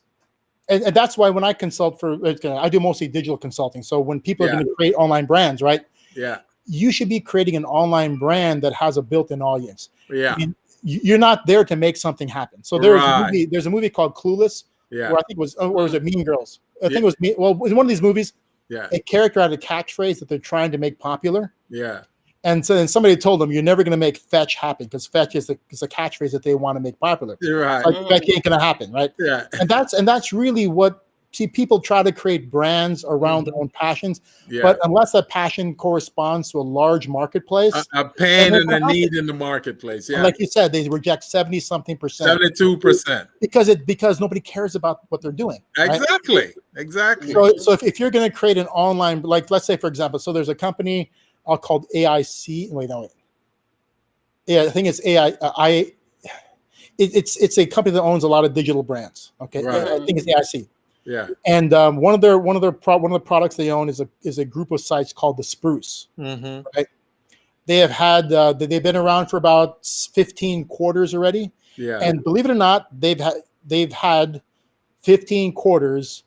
and that's why when I consult I do mostly digital consulting. So when people are going to create online brands, right? Yeah. You should be creating an online brand that has a built-in audience. Yeah. I mean, you're not there to make something happen. So there's a movie called Clueless, where I think it was, or was it Mean Girls? I think it was it was one of these movies. Yeah. A character had a catchphrase that they're trying to make popular. Yeah. And so then somebody told them, you're never going to make fetch happen, because fetch is a catchphrase that they want to make popular. You're right. Like, that ain't going to happen, right? Yeah. And that's really what, people try to create brands around their own passions. Yeah. But unless that passion corresponds to a large marketplace, a pain and a need in the marketplace. Yeah. And like you said, they reject 70-something%. 72%. Because nobody cares about what they're doing. Exactly. Right? Exactly. So if you're going to create an online, like, let's say, for example, so there's a company called AIC. Wait, no, wait. Yeah, I think it's AI. It's a company that owns a lot of digital brands. Okay, right. I think it's AIC. Yeah. And one of the products they own is a group of sites called the Spruce. Mm-hmm. Right. They have had they've been around for about 15 quarters already. Yeah. And believe it or not, they've had 15 quarters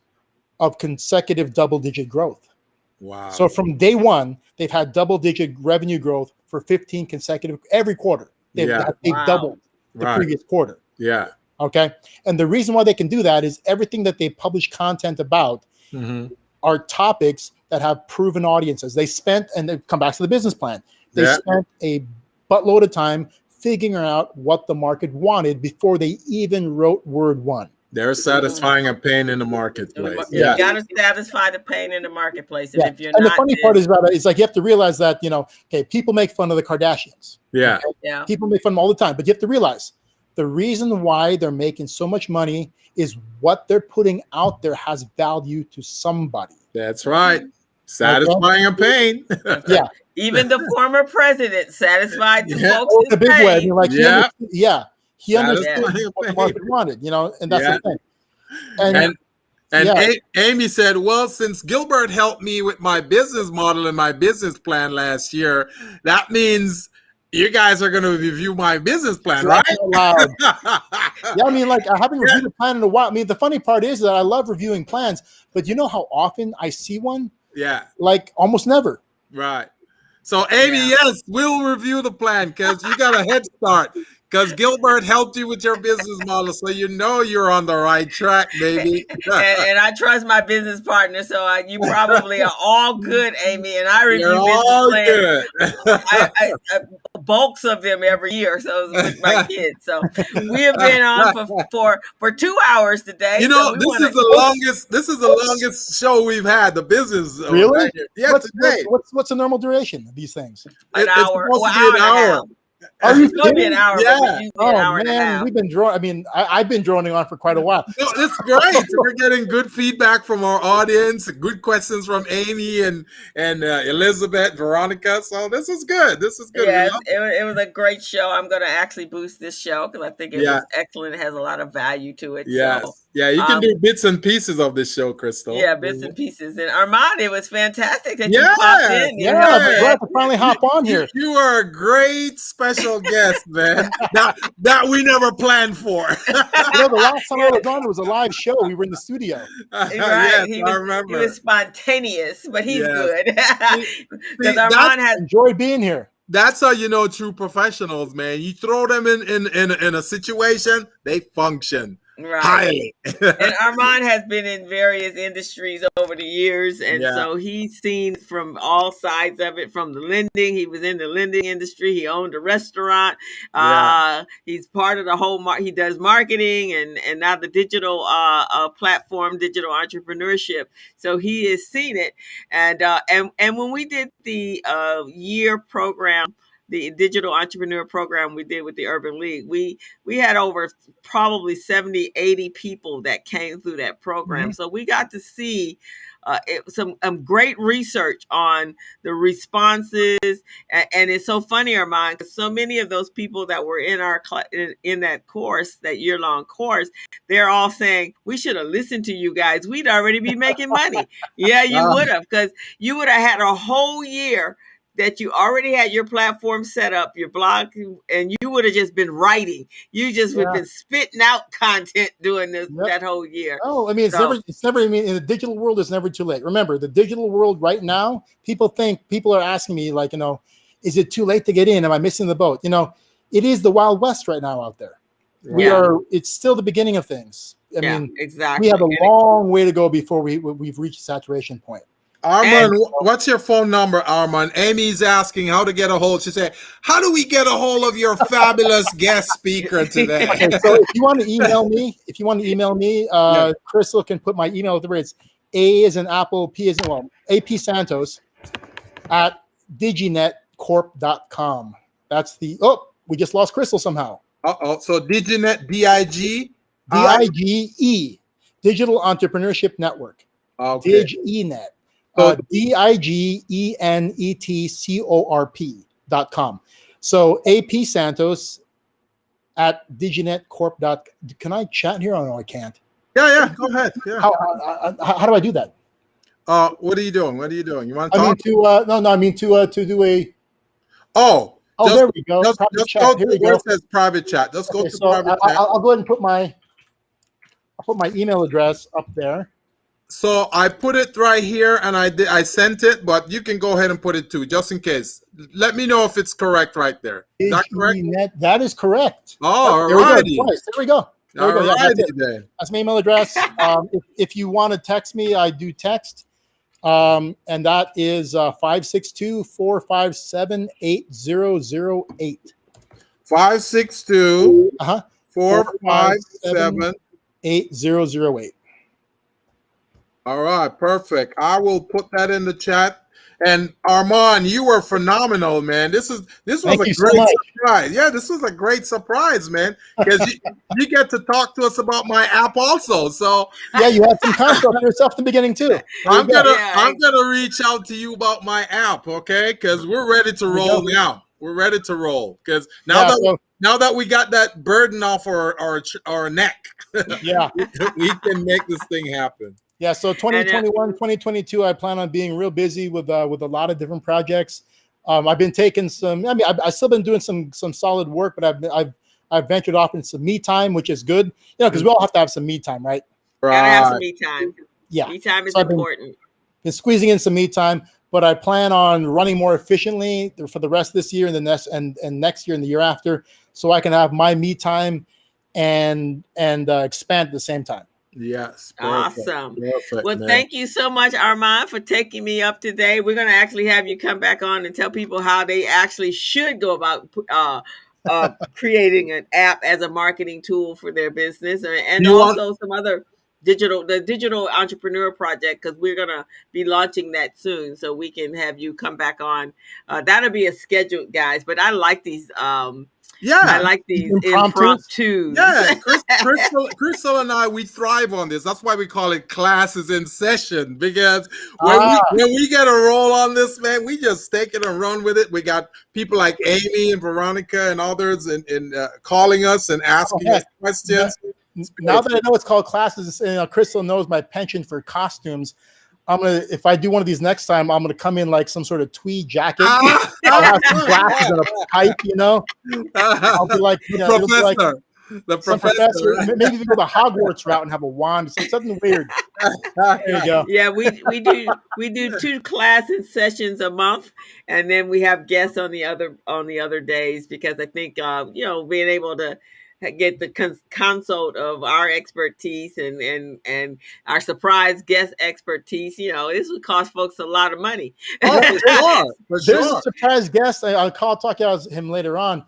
of consecutive double-digit growth. Wow. So from day one, they've had double-digit revenue growth for 15 consecutive, every quarter. They've doubled the previous quarter. Yeah. Okay. And the reason why they can do that is everything that they publish content about are topics that have proven audiences. They spent, and they come back to the business plan. They spent a buttload of time figuring out what the market wanted before they even wrote word one. They're satisfying a pain in the marketplace. You got to satisfy the pain in the marketplace. And if you're and not, the funny part is, it's like you have to realize that, okay, people make fun of the Kardashians. Yeah. Okay? Yeah. People make fun of them all the time, but you have to realize the reason why they're making so much money is what they're putting out there has value to somebody. That's right. Satisfying a pain. Yeah. Even the former president satisfied the folks. The big way. You're like, he understood what the market wanted, and that's the thing. And Amy said, well, since Gilbert helped me with my business model and my business plan last year, that means you guys are going to review my business plan, right? Yeah, I mean, like, I haven't reviewed a plan in a while. I mean, the funny part is that I love reviewing plans, but you know how often I see one? Yeah. Like, almost never. Right. So, Amy, yes, we'll review the plan because you got a head start. Because Gilbert helped you with your business model, so you're on the right track, baby. and I trust my business partner, so you probably are all good, Amy. And I review business plans. I bulks of them every year, so with my kids. So we have been on for 2 hours today. This is the longest show we've had. The business, really? Right? Yeah, today. What's the normal duration of these things? An hour. It's supposed to be an hour. Are you it's going to be an hour? Yeah. An hour and a half. We've been droning. I mean, I've been droning on for quite a while. No, it's great. We're getting good feedback from our audience. Good questions from Amy and Elizabeth, Veronica. So this is good. Yeah, it was a great show. I'm going to actually boost this show because I think it was excellent. It has a lot of value to it. Yes. So, yeah, you can do bits and pieces of this show, Crystal. Yeah, bits and pieces. And Armand, it was fantastic that you popped in. Yeah, I'm glad to finally hop on here. You are a great special guest, man. that we never planned for. The last time I was on, it was a live show. We were in the studio. Right. Yes, I remember. He was spontaneous, but he's good. Because Armand has enjoyed being here. That's how you know true professionals, man. You throw them in a situation, they function. Right. Highly. And Armand has been in various industries over the years. And so he's seen from all sides of it, from the lending. He was in the lending industry. He owned a restaurant. He's part of the whole, he does marketing and now the digital platform, digital entrepreneurship. So he has seen it. And when we did the year program, the digital entrepreneur program we did with the Urban League, we had over probably 70, 80 people that came through that program. Mm-hmm. So we got to see some great research on the responses. And it's so funny, Armand, because so many of those people that were in our in that course, that year-long course, they're all saying, we should have listened to you guys. We'd already be making money. Yeah, you would have, because you would have had a whole year that you already had your platform set up, your blog, and you would have just been writing. You just would have been spitting out content doing this that whole year. Oh, I mean, it's never. I mean, in the digital world, it's never too late. Remember, the digital world right now, people are asking me like, is it too late to get in? Am I missing the boat? It is the Wild West right now out there. It's still the beginning of things. I mean, exactly. We have a long way to go before we've reached saturation point. Armand, what's your phone number, Armand? Amy's asking how to get a hold. She said, how do we get a hold of your fabulous guest speaker today? Okay, so if you want to email me, Crystal can put my email there. It's A as in Apple, P as in, AP Santos at diginetcorp.com. That's we just lost Crystal somehow. So Diginet, D-I-G-E, Digital Entrepreneurship Network. Okay. DigiNet. DiginetCorp.com. So AP Santos at diginetcorp.com. Can I chat here? Oh, no, I can't. Yeah, go ahead. Yeah. How do I do that? What are you doing? You want to talk? I mean to do a. There we go. Just go to where it says private chat. Just go to private chat. I'll go ahead and put my email address up there. So I put it right here, and I sent it, but you can go ahead and put it too, just in case. Let me know if it's correct right there. Is that correct? That is correct. Oh, there we go. That's my email address. If you want to text me, I do text. And that is 562-457-8008. 562-457-8008. All right, perfect. I will put that in the chat. And Armand, you were phenomenal, man. This was a great surprise. Yeah, this was a great surprise, man. Because you get to talk to us about my app also. So yeah, you had some concept yourself in the beginning too. I'm gonna reach out to you about my app, okay? Because we're ready to roll now. We're ready to roll. Because now that we got that burden off our neck, we can make this thing happen. Yeah, so 2021, 2022, I plan on being real busy with a lot of different projects. I've been taking some. I mean, I've still been doing some solid work, but I've ventured off into some me time, which is good. Because we all have to have some me time, right? Gotta have some me time. Yeah, me time is important. Been squeezing in some me time, but I plan on running more efficiently for the rest of this year and the next and next year and the year after, so I can have my me time and expand at the same time. Yes. Perfect. Awesome. Well, thank you so much, Armand, for taking me up today. We're going to actually have you come back on and tell people how they actually should go about creating an app as a marketing tool for their business, and also some other digital entrepreneur project, because we're going to be launching that soon. So we can have you come back on. That'll be a scheduled, guys. But I like these. I like these impromptus. Yeah, Crystal and I, we thrive on this. That's why we call it classes in session, because when we get a roll on this, man, we just take it and run with it. We got people like Amy and Veronica and others in calling us and asking us questions. Now that I know it's called classes, Crystal knows my penchant for costumes. If I do one of these next time, I'm gonna come in like some sort of tweed jacket. I'll have some glasses and a pipe, I'll be like, the professor. Maybe we go the Hogwarts route and have a wand. So something weird. There you go. Yeah, we do 2 classes sessions a month, and then we have guests on the other days, because I think being able to get the consult of our expertise and our surprise guest expertise. This would cost folks a lot of money. There's a surprise guest. I'll talk about him later on.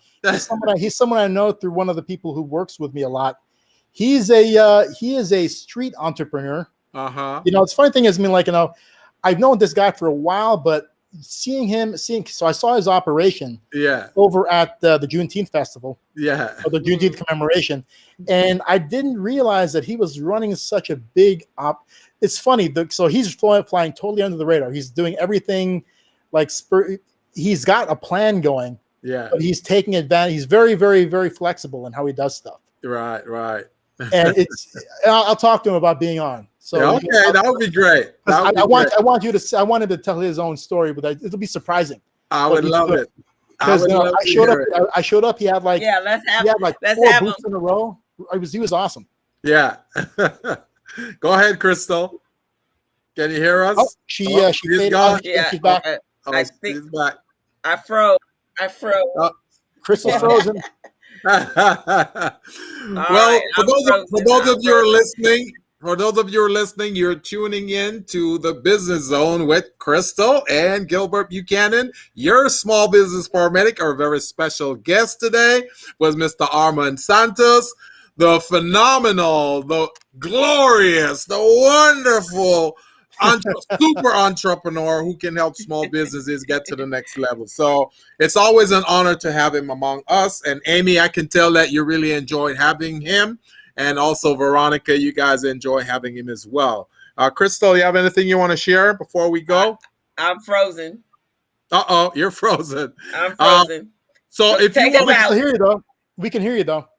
He's someone I know through one of the people who works with me a lot. He is a street entrepreneur. The funny thing is, I've known this guy for a while, but so I saw his operation over at the Juneteenth festival, or the Juneteenth commemoration, and I didn't realize that he was running such a big op. It's funny, so he's flying totally under the radar. He's doing everything he's got a plan going, but he's taking advantage. He's very, very, very flexible in how he does stuff. Right. And I'll talk to him about being on. So that would be great. I wanted to tell his own story, but it'll be surprising. I would love it. Because I showed up. He had like let's have 4 booths in a row. He was awesome. Yeah. Go ahead, Crystal. Can you hear us? Oh, she's gone. She's back. I think she's back. I froze. Crystal's frozen. Well, for those of you who are listening, you're tuning in to the Business Zone with Crystal and Gilbert Buchanan. Your small business paramedic. Our very special guest today was Mr. Armand Santos, the phenomenal, the glorious, the wonderful super entrepreneur who can help small businesses get to the next level. So it's always an honor to have him among us. And Amy, I can tell that you really enjoyed having him. And also Veronica, you guys enjoy having him as well. Crystal, you have anything you want to share before we go? I'm frozen. Uh-oh, you're frozen. I'm frozen. So if you want, we can hear you though. We can hear you though.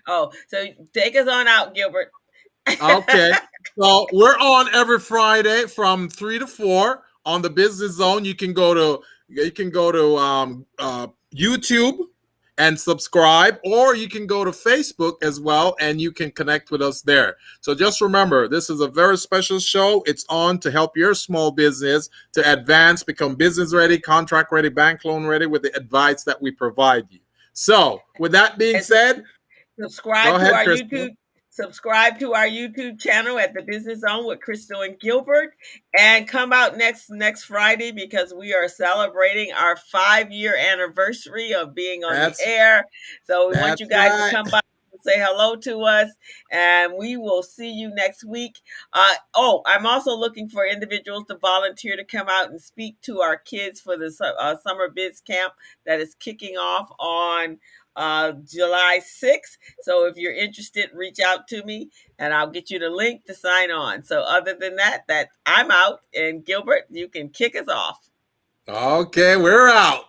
Oh, so take us on out, Gilbert. Okay. So we're on every Friday from 3 to 4 on the Business Zone. You can go to YouTube and subscribe, or you can go to Facebook as well, and you can connect with us there. So just remember, this is a very special show. It's on to help your small business to advance, become business ready, contract ready, bank loan ready with the advice that we provide you. So with that being said, subscribe to our YouTube. Subscribe to our YouTube channel at the Business Zone with Crystal and Gilbert, and come out next Friday because we are celebrating our 5-year anniversary of being on the air. So we want you guys to come by and say hello to us, and we will see you next week. I'm also looking for individuals to volunteer to come out and speak to our kids for the summer biz camp that is kicking off on July 6th. So if you're interested, reach out to me and I'll get you the link to sign on. So other than that I'm out, and Gilbert, you can kick us off. Okay, we're out.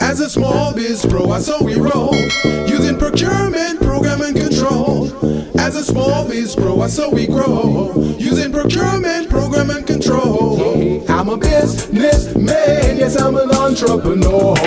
As a small biz pro, I saw we roll, using procurement, program and control. As a small biz pro, I saw we grow, using procurement, program and control. I'm a businessman, yes, I'm an entrepreneur.